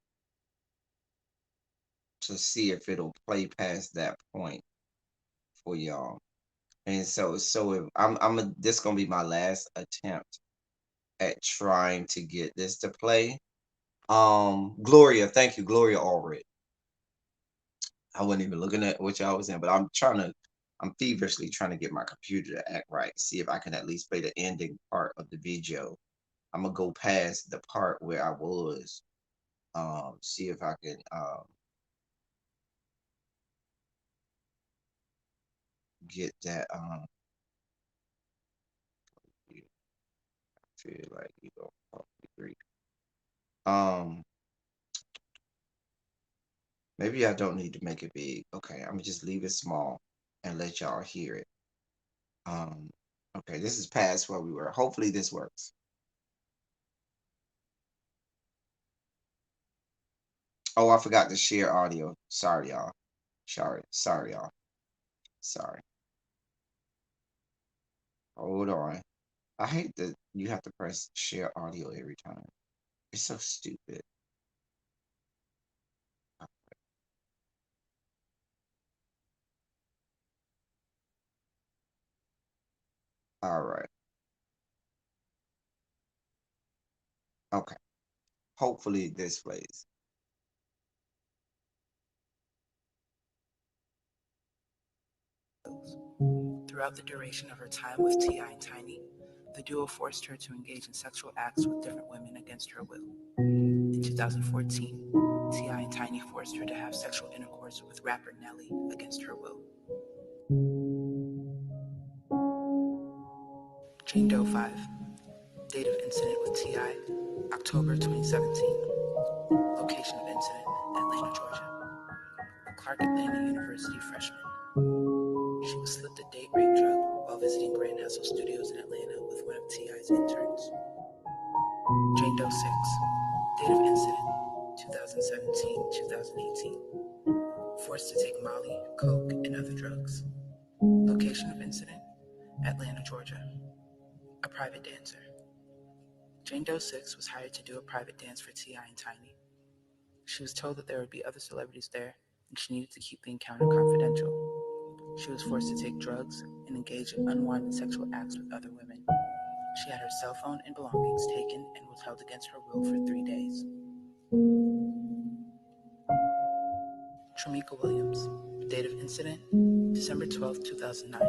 to see if it'll play past that point for y'all. And so if this gonna be my last attempt at trying to get this to play. Gloria, thank you, Gloria Allred. I wasn't even looking at what y'all was in, but I'm feverishly trying to get my computer to act right, see if I can at least play the ending part of the video. I'm gonna go past the part where I was, see if I can get that you feel like you go agree. Um Maybe I don't need to make it big. Okay, I'm gonna just leave it small and let y'all hear it. Um, okay, this is past where we were. Hopefully this works. Oh, I forgot to share audio. Sorry, y'all. Sorry, y'all. Sorry. Hold on. I hate that you have to press share audio every time. It's so stupid. All right. Okay. Hopefully this plays. Throughout the duration of her time with T.I. and Tiny, the duo forced her to engage in sexual acts with different women against her will. In 2014, T.I. and Tiny forced her to have sexual intercourse with rapper Nelly against her will. Jane Doe 5. Date of incident with T.I. October 2017. Location of incident, Atlanta, Georgia. A Clark Atlanta University freshman. She was slipped a date rape drug while visiting Grand Hustle Studios in Atlanta with one of T.I.'s interns. Jane Doe 6. Date of incident, 2017-2018. Forced to take Molly, coke, and other drugs. Location of incident, Atlanta, Georgia. A private dancer. Jane Doe 6 was hired to do a private dance for T.I. and Tiny. She was told that there would be other celebrities there, and she needed to keep the encounter confidential. She was forced to take drugs and engage in unwanted sexual acts with other women. She had her cell phone and belongings taken and was held against her will for 3 days. Tramika Williams. Date of incident, December 12, 2009.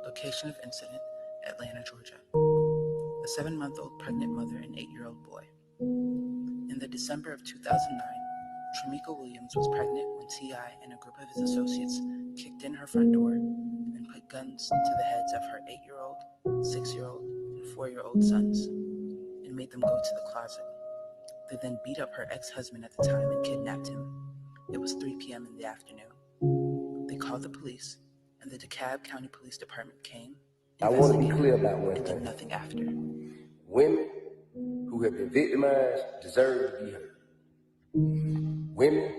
Location of incident, Atlanta, Georgia. A 7-month-old pregnant mother and 8-year-old boy. In the December of 2009, Tramika Williams was pregnant when T.I. and a group of his associates kicked in her front door and put guns to the heads of her 8-year-old, 6-year-old, and 4-year-old sons and made them go to the closet. They then beat up her ex-husband at the time and kidnapped him. It was 3 p.m. in the afternoon. They called the police, and the DeKalb County Police Department came, I want to be investigated, clear about one and did thing. nothing after. Women who have been victimized deserve to be heard. Women,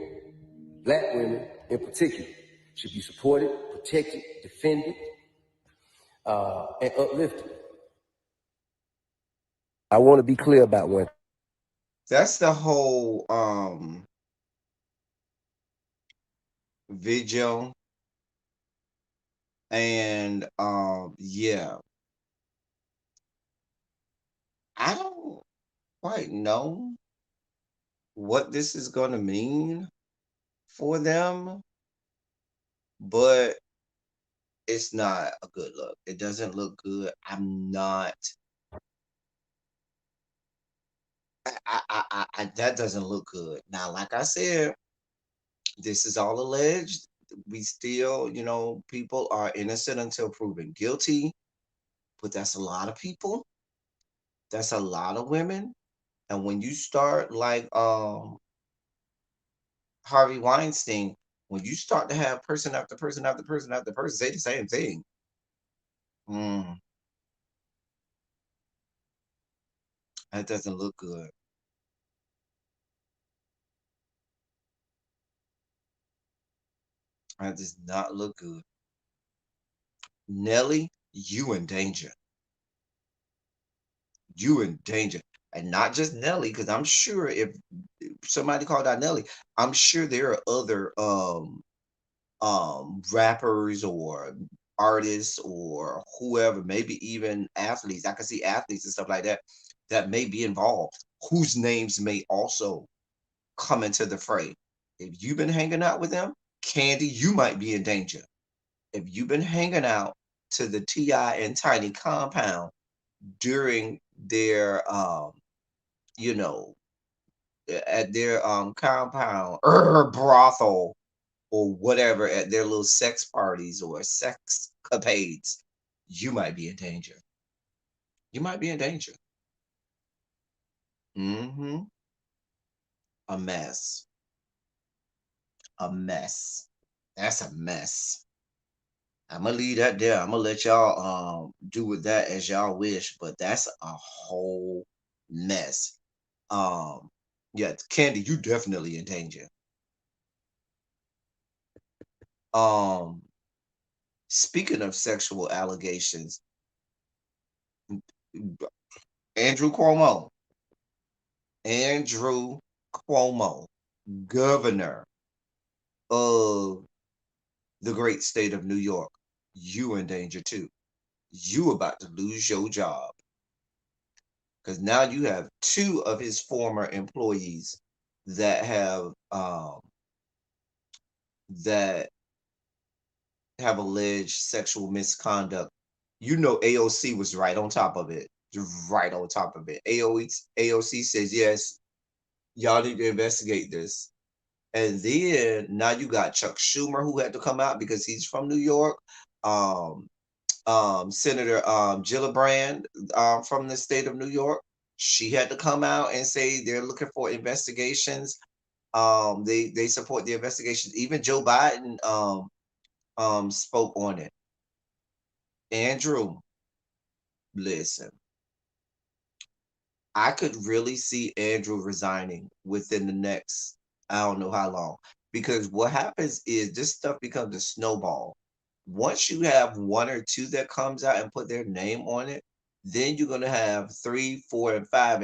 black women in particular, should be supported, protected, defended, and uplifted. I want to be clear about one. That's the whole video. And yeah, I don't quite know what this is gonna mean for them, but it's not a good look. It doesn't look good. I'm not. That doesn't look good. Now, like I said, this is all alleged. We still, people are innocent until proven guilty. But that's a lot of people. That's a lot of women. And when you start like Harvey Weinstein, when you start to have person after person after person after person say the same thing, mm, that doesn't look good. That does not look good. Nelly, you in danger. You in danger. And not just Nelly, because I'm sure if somebody called out Nelly, I'm sure there are other rappers or artists or whoever, maybe even athletes. I can see athletes and stuff like that that may be involved, whose names may also come into the fray. If you've been hanging out with them, Candy, you might be in danger. If you've been hanging out to the Ti and Tiny compound during their you know at their compound brothel or whatever at their little sex parties or sex capades, you might be in danger. You might be in danger. Hmm. A mess. A mess. That's a mess. I'm gonna leave that there. I'm gonna let y'all do with that as y'all wish, but that's a whole mess. Um, yeah, Candy, you definitely in danger. Um, Speaking of sexual allegations, Andrew Cuomo, Andrew Cuomo, governor of the great state of New York, you in danger too. You about to lose your job because now you have two of his former employees that that have alleged sexual misconduct. You know AOC was right on top of it. Right on top of it. AOC says yes, y'all need to investigate this. And then now you got Chuck Schumer who had to come out because he's from New York. Um, Senator Gillibrand from the state of New York, she had to come out and say they're looking for investigations. They support the investigations. Even Joe Biden spoke on it. Andrew, listen, I could really see Andrew resigning within the next, I don't know how long. Because what happens is this stuff becomes a snowball. Once you have one or two that comes out and put their name on it, then you're gonna have three, four, and five,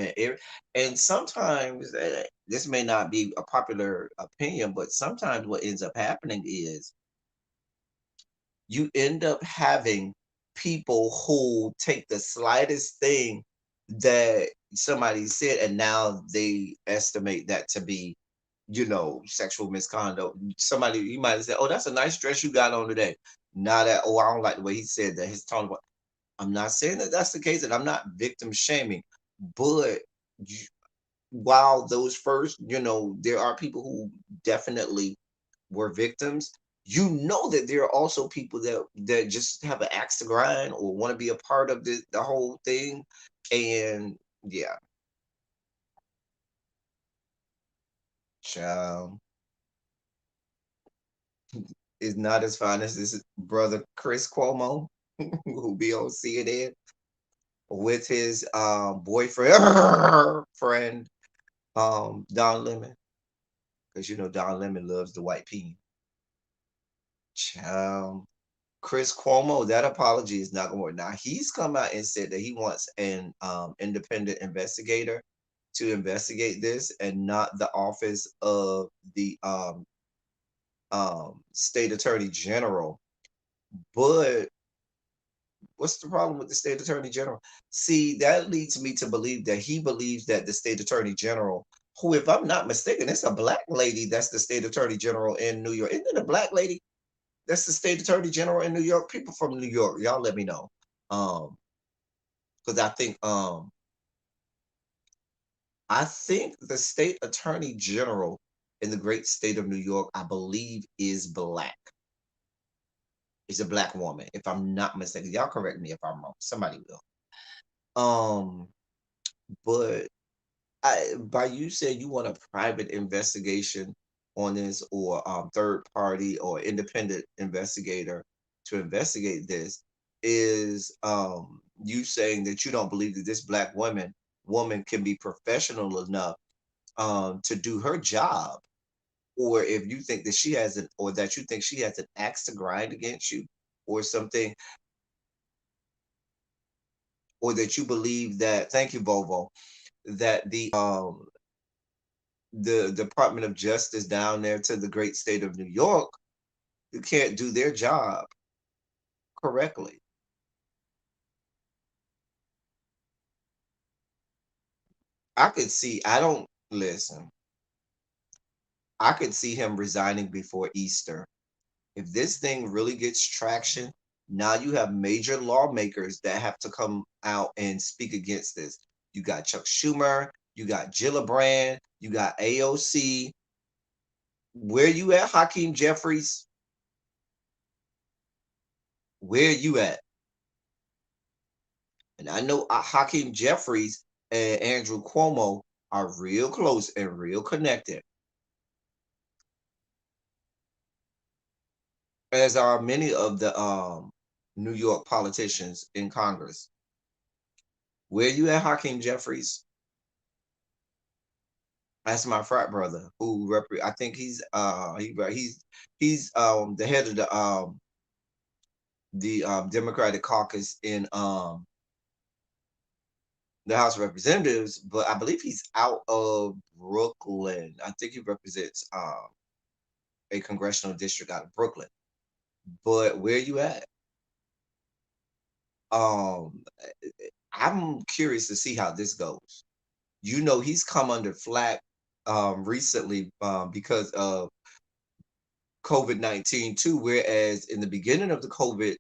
and sometimes this may not be a popular opinion, but sometimes what ends up happening is you end up having people who take the slightest thing that somebody said, and now they estimate that to be, sexual misconduct. Somebody, you might have said, "Oh, that's a nice dress you got on today." Now that, "Oh, I don't like the way he said that." His tone. I'm not saying that that's the case, and I'm not victim shaming, but while those first, there are people who definitely were victims, that there are also people that just have an axe to grind or want to be a part of the whole thing. And yeah, child is not as fine as this brother Chris Cuomo, who be on CNN with his boyfriend friend Don Lemon, because Don Lemon loves the white pea. Child, Chris Cuomo, that apology is not going to work. Now he's come out and said that he wants an independent investigator to investigate this, and not the office of the state attorney general. But what's the problem with the state attorney general? See, that leads me to believe that he believes that the state attorney general, who, if I'm not mistaken, it's a black lady that's the state attorney general in New York. Isn't it a black lady that's the state attorney general in New York? People from New York, y'all let me know. Because I think the state attorney general in the great state of New York, I believe, is black. Is a black woman, if I'm not mistaken. Y'all correct me if I'm wrong. Somebody will. But by you saying you want a private investigation on this, or third party or independent investigator to investigate this, is you saying that you don't believe that this black woman can be professional enough to do her job, or if you think that she has an or that you think she has an axe to grind against you or something, or that you believe that, thank you, Bovo, that the Department of Justice down there to the great state of New York, you can't do their job correctly. I could see, I don't listen, I could see him resigning before Easter. If this thing really gets traction, now you have major lawmakers that have to come out and speak against this. You got Chuck Schumer, you got Gillibrand, you got AOC. Where you at, Hakeem Jeffries? Where you at? And I know Hakeem Jeffries and Andrew Cuomo are real close and real connected, as are many of the New York politicians in Congress. Where you at, Hakeem Jeffries? That's my frat brother who I think he's the head of the Democratic caucus in the House of Representatives, but I believe he's out of Brooklyn. I think he represents a congressional district out of Brooklyn. But where you at? Um, I'm curious to see how this goes. He's come under flack recently because of COVID-19 too. Whereas in the beginning of the COVID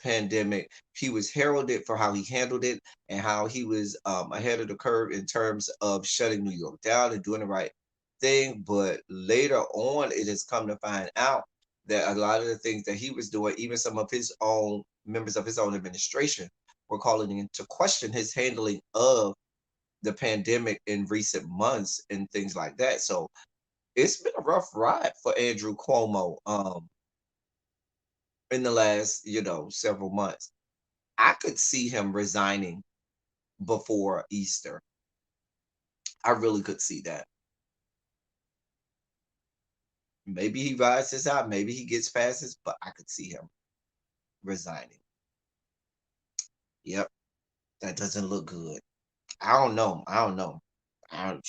pandemic, he was heralded for how he handled it and how he was ahead of the curve in terms of shutting New York down and doing the right thing. But later on, it has come to find out that a lot of the things that he was doing, even some of his own members of his own administration, were calling into question his handling of the pandemic in recent months and things like that. So it's been a rough ride for Andrew Cuomo in the last, several months. I could see him resigning before Easter. I really could see that. Maybe he rides this out, maybe he gets past this, but I could see him resigning. Yep, that doesn't look good. I don't know. I don't know. I don't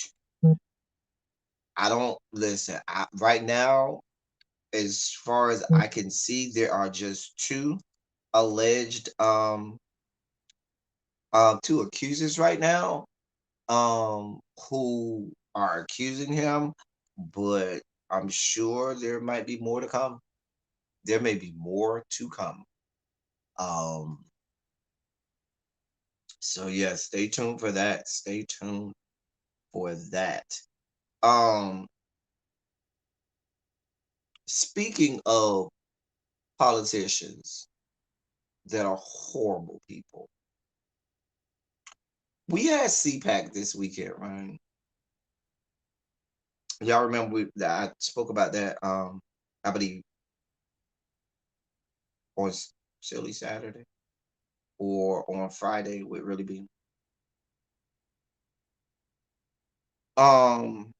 I don't listen. Right now, as far as I can see, there are just two alleged two accusers right now who are accusing him, but I'm sure there might be more to come. There may be more to come. Um so yeah, stay tuned for that. Stay tuned for that. Um Speaking of politicians that are horrible people, we had CPAC this weekend, right? Y'all remember that I spoke about that? I believe on Silly Saturday or on Friday would really be. Um,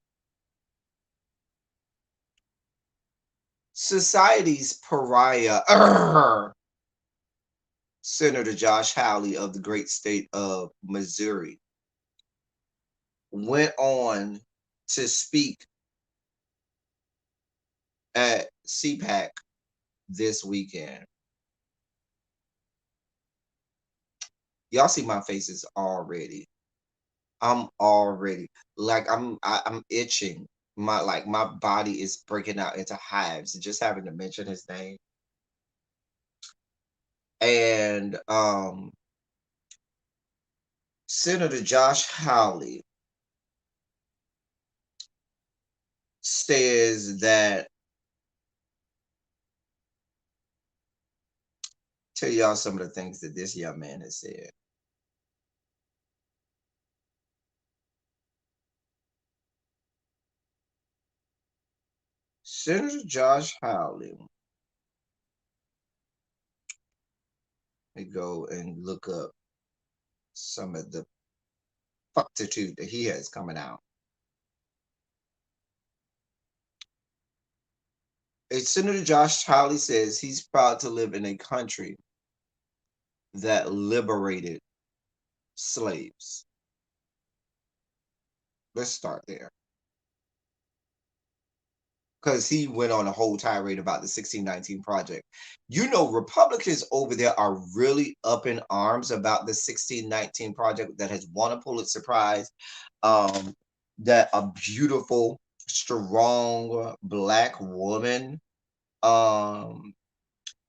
Society's pariah, Senator Josh Hawley of the great state of Missouri, went on to speak at CPAC this weekend. Y'all see my faces already. I'm already like I'm itching. My body is breaking out into hives just having to mention his name. And Senator Josh Hawley says that tell y'all some of the things that this young man has said. Senator Josh Hawley, let me go and look up some of the fuctitude that he has coming out. Senator Josh Hawley says he's proud to live in a country that liberated slaves. Let's start there. Because he went on a whole tirade about the 1619 Project. You know, Republicans over there are really up in arms about the 1619 Project that has won a Pulitzer Prize. That a beautiful, strong Black woman um,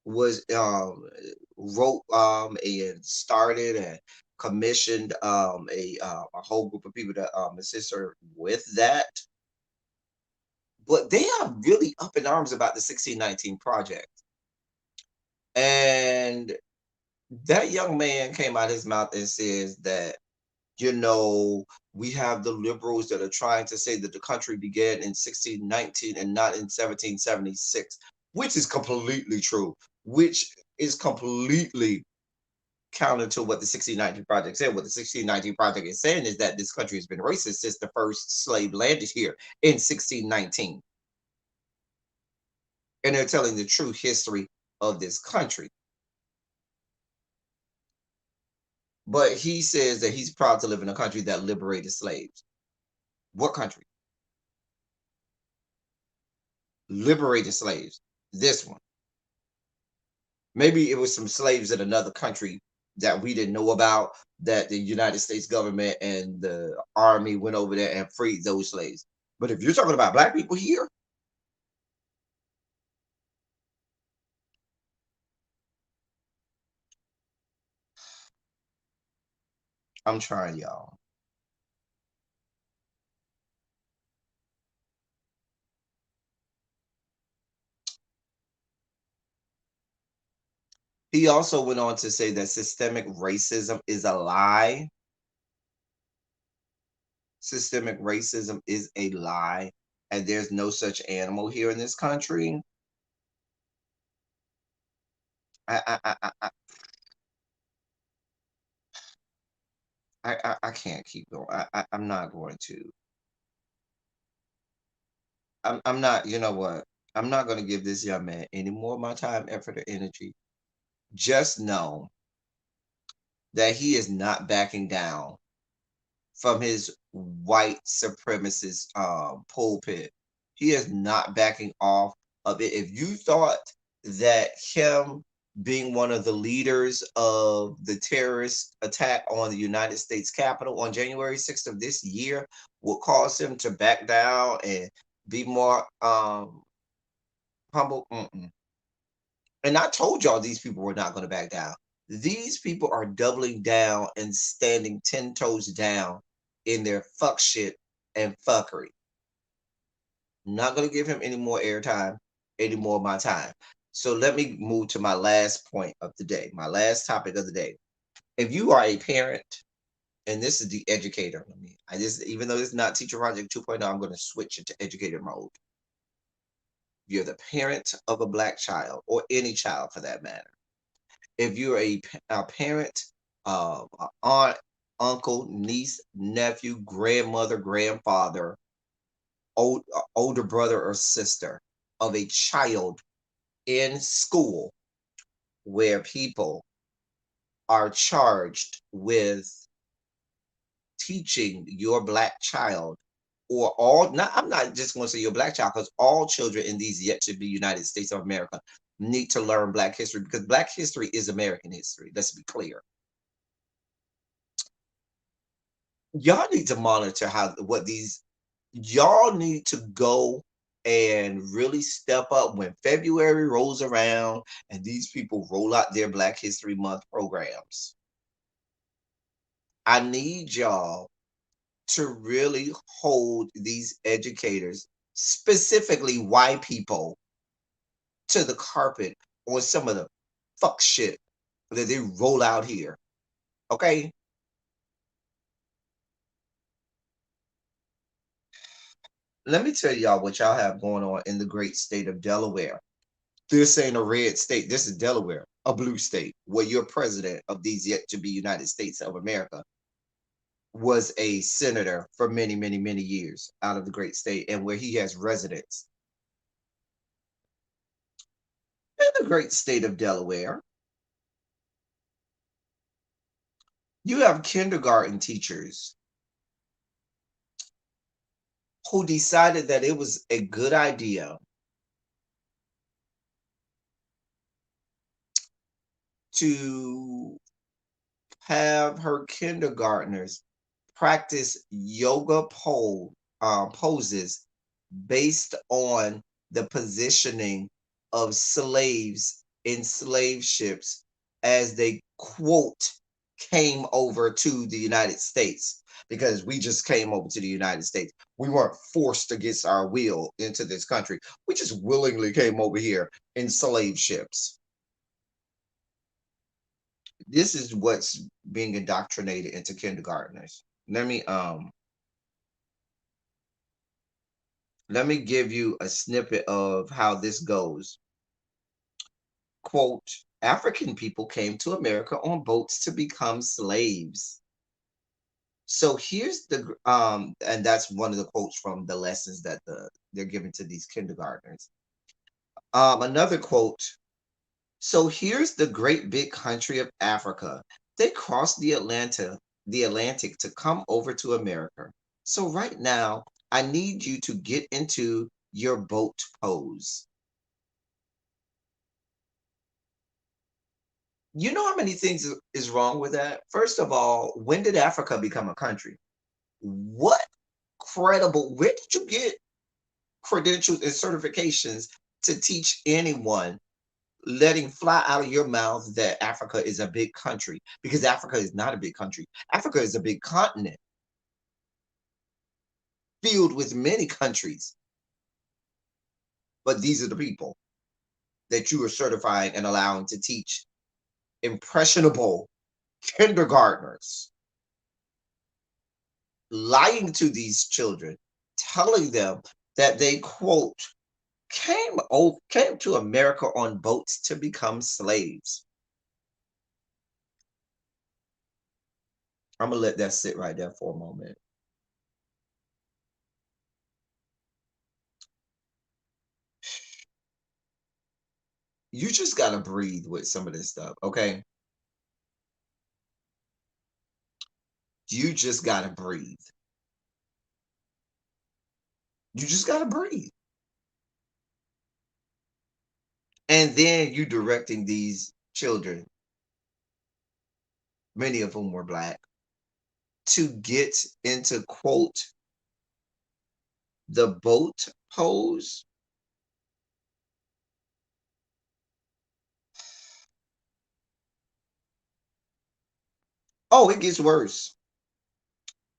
was wrote and started and commissioned a whole group of people to assist her with that. But they are really up in arms about the 1619 Project. And that young man came out his mouth and says that, you know, we have the liberals that are trying to say that the country began in 1619 and not in 1776, which is completely true, which is completely counter to what the 1619 Project said. What the 1619 Project is saying is that this country has been racist since the first slave landed here in 1619. And they're telling the true history of this country. But he says that he's proud to live in a country that liberated slaves. What country? Liberated slaves. This one. Maybe it was some slaves in another country that we didn't know about, that the United States government and the army went over there and freed those slaves. But if you're talking about Black people here, I'm trying, y'all. He also went on to say that systemic racism is a lie. Systemic racism is a lie, and there's no such animal here in this country. I I can't keep going. I'm not going to. I'm not. You know what? I'm not going to give this young man any more of my time, effort, or energy. Just know that he is not backing down from his white supremacist pulpit. He is not backing off of it. If you thought that him being one of the leaders of the terrorist attack on the United States Capitol on January 6th of this year will cause him to back down and be more humble. Mm-mm. And I told y'all these people were not going to back down. These people are doubling down and standing 10 toes down in their fuck shit and fuckery. I'm not going to give him any more airtime, any more of my time. So let me move to my last point of the day, my last topic of the day. If you are a parent, and this is the educator, I just, even though it's not Teacher Project 2.0, I'm going to switch it to educator mode. You're the parent of a black child, or any child for that matter. If you're a parent, a aunt, uncle, niece, nephew, grandmother, grandfather, older brother or sister of a child in school where people are charged with teaching your black child, or all, not, I'm not just going to say your black child, because all children in these yet to be United States of America need to learn black history, because black history is American history. Let's be clear. Y'all need to monitor y'all need to go and really step up when February rolls around and these people roll out their Black History Month programs. I need y'all to really hold these educators, specifically white people, to the carpet on some of the fuck shit that they roll out here. Okay? Let me tell y'all what y'all have going on in the great state of Delaware. This ain't a red state. This is Delaware, a blue state, where your president of these yet to be United States of America was a senator for many, many, many years out of the great state, and where he has residence. In the great state of Delaware, you have kindergarten teachers who decided that it was a good idea to have her kindergartners practice yoga poses based on the positioning of slaves in slave ships as they, quote, came over to the United States, because we just came over to the United States. We weren't forced against our will into this country. We just willingly came over here in slave ships. This is what's being indoctrinated into kindergartners. Let me give you a snippet of how this goes. Quote, African people came to America on boats to become slaves. So here's and that's one of the quotes from the lessons that they're giving to these kindergartners. Another quote, so here's the great big country of Africa. They crossed the Atlantic to come over to America. So right now, I need you to get into your boat pose. You know how many things is wrong with that? First of all, when did Africa become a country? What where did you get credentials and certifications to teach anyone, letting fly out of your mouth, that Africa is a big country? Because Africa is not a big country. Africa is a big continent filled with many countries. But these are the people that you are certifying and allowing to teach impressionable kindergartners, lying to these children, telling them that they, quote, came to America on boats to become slaves. I'm gonna let that sit right there for a moment. You just gotta breathe with some of this stuff, okay? You just gotta breathe. You just gotta breathe. And then you directing these children, many of whom were black, to get into quote the boat pose. Oh, it gets worse.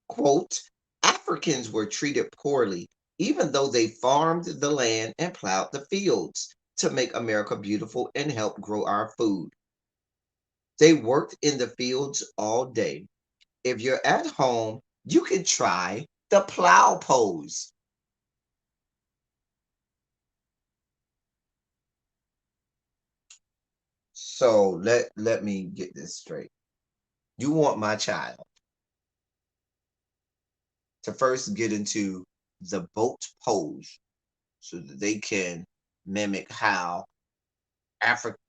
Quote, Africans were treated poorly, even though they farmed the land and plowed the fields to make America beautiful and help grow our food. They worked in the fields all day. If you're at home, you can try the plow pose. So let me get this straight. You want my child to first get into the boat pose so that they can mimic how African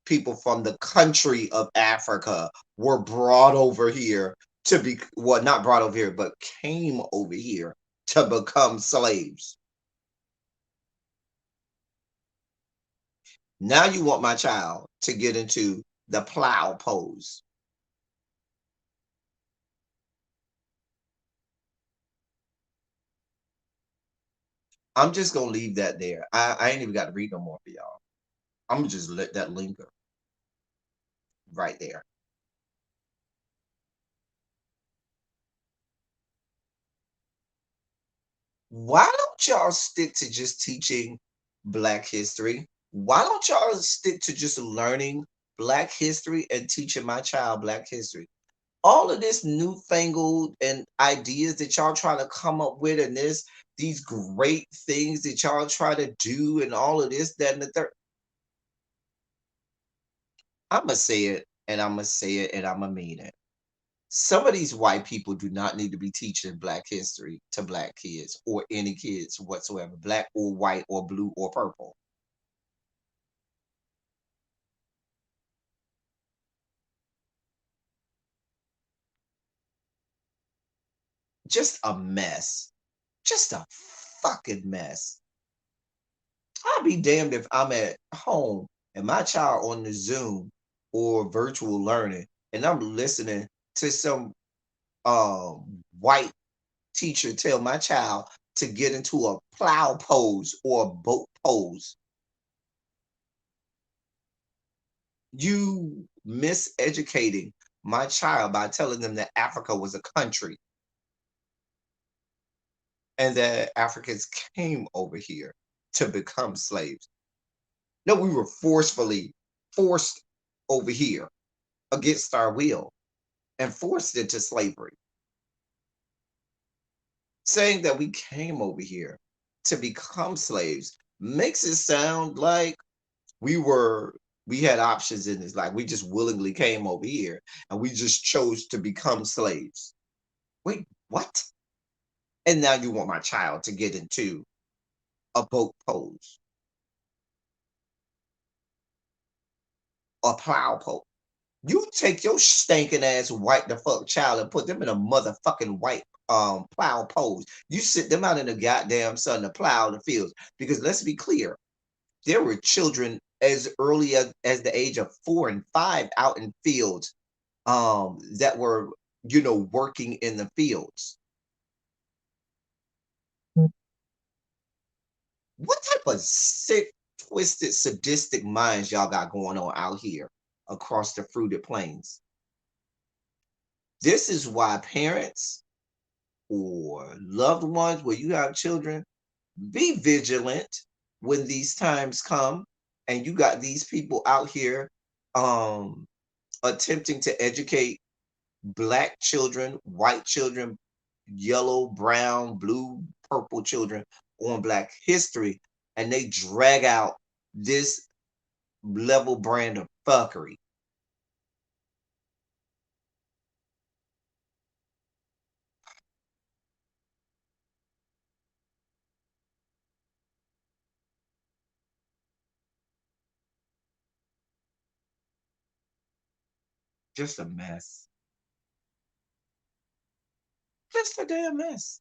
people from the country of Africa were brought over here to be, well, not brought over here, but came over here to become slaves. Now you want my child to get into the plow pose. I'm just gonna leave that there. I ain't even got to read no more for y'all. I'm gonna just let that linger right there. Why don't y'all stick to just teaching Black history? Why don't y'all stick to just learning Black history and teaching my child Black history? All of this newfangled and ideas that y'all try to come up with, and these great things that y'all try to do, and all of this, that, and the third. I'ma say it, and I'ma say it, and I'ma mean it. Some of these white people do not need to be teaching Black history to Black kids or any kids whatsoever, Black or white or blue or purple. Just a mess. Just a fucking mess. I'll be damned if I'm at home and my child on the Zoom or virtual learning and I'm listening to some white teacher tell my child to get into a plow pose or a boat pose. You miseducating my child by telling them that Africa was a country and that Africans came over here to become slaves. No, we were forced over here against our will and forced into slavery. Saying that we came over here to become slaves makes it sound like we had options in this, like we just willingly came over here and we just chose to become slaves. Wait, what? And now you want my child to get into a boat pose, a plow pose. You take your stinking ass white the fuck child and put them in a motherfucking white plow pose. You sit them out in the goddamn sun to plow the fields. Because let's be clear, there were children as early as the age of 4 and 5 out in fields that were, working in the fields. What type of sick, twisted, sadistic minds y'all got going on out here across the fruited plains? This is why parents or loved ones where you have children, be vigilant when these times come and you got these people out here um attempting to educate black children, white children, yellow, brown, blue, purple children on black history, and they drag out this level brand of fuckery. Just a mess. Just a damn mess.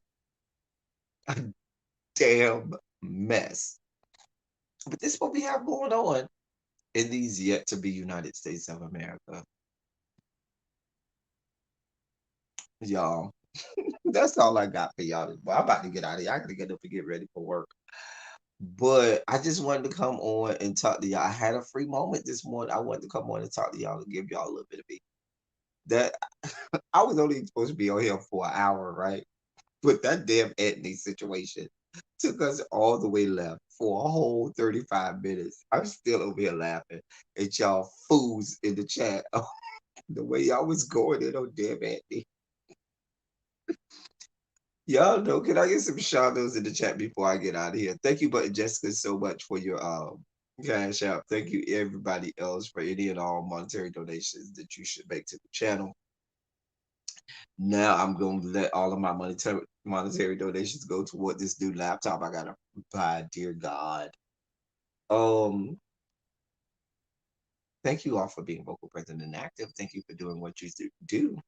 A damn mess. But this is what we have going on in these yet to be United States of America. Y'all, that's all I got for y'all. Well, I'm about to get out of here. I gotta get up and get ready for work. But I just wanted to come on and talk to y'all. I had a free moment this morning. I wanted to come on and talk to y'all and give y'all a little bit of me. That I was only supposed to be on here for an hour, right? But that damn Anthony situation took us all the way left for a whole 35 minutes. I'm still over here laughing at y'all fools in the chat. The way y'all was going in on damn Anthony. Y'all know, can I get some shout outs in the chat before I get out of here? Thank you, but Jessica, so much for your cash out. Thank you, everybody else, for any and all monetary donations that you should make to the channel. Now I'm going to let all of my monetary donations go toward this new laptop I gotta buy. Dear God. Um, Thank you all for being vocal, present, and active. Thank you for doing what you do.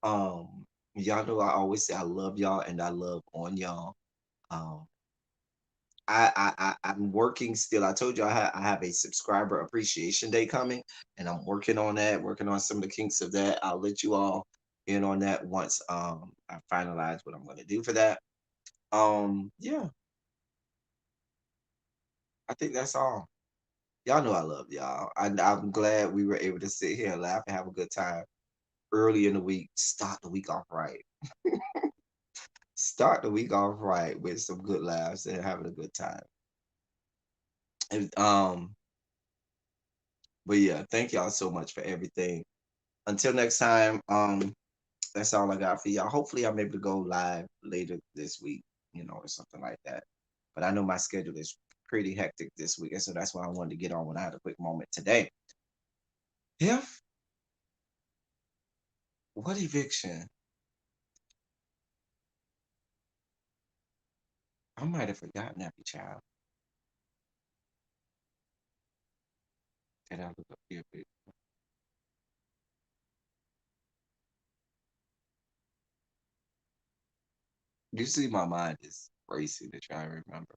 Um, y'all know I always say I love y'all and I love on y'all. Um, I'm working still. I told you I have a subscriber appreciation day coming, and I'm working on that, working on some of the kinks of that. I'll let you all in on that once I finalize what I'm going to do for that. Yeah, I think that's all. Y'all know I love y'all. I'm glad we were able to sit here and laugh and have a good time early in the week. Start the week off right. Start the week off right with some good laughs and having a good time. And but yeah, thank y'all so much for everything. Until next time, that's all I got for y'all. Hopefully I'm able to go live later this week, or something like that. But I know my schedule is pretty hectic this week, and so that's why I wanted to get on when I had a quick moment today. If what eviction? I might have forgotten every child. That I look up here. You see, my mind is racing to try and remember.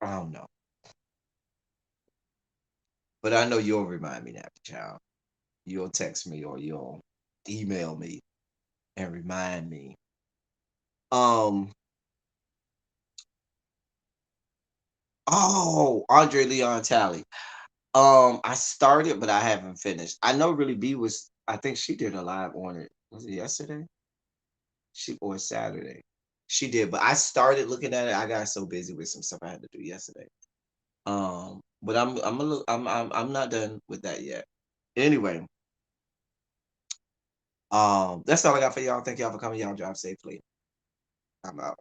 I don't know, but I know you'll remind me that, child. You'll text me or you'll email me and remind me. Um. Oh, Andre Leon Talley. I started, but I haven't finished. I know Really B was. I think she did a live on it. Was it yesterday? She or Saturday? She did, but I started looking at it. I got so busy with some stuff I had to do yesterday. But I'm a little, I'm not done with that yet. Anyway, that's all I got for y'all. Thank y'all for coming. Y'all drive safely. I'm out.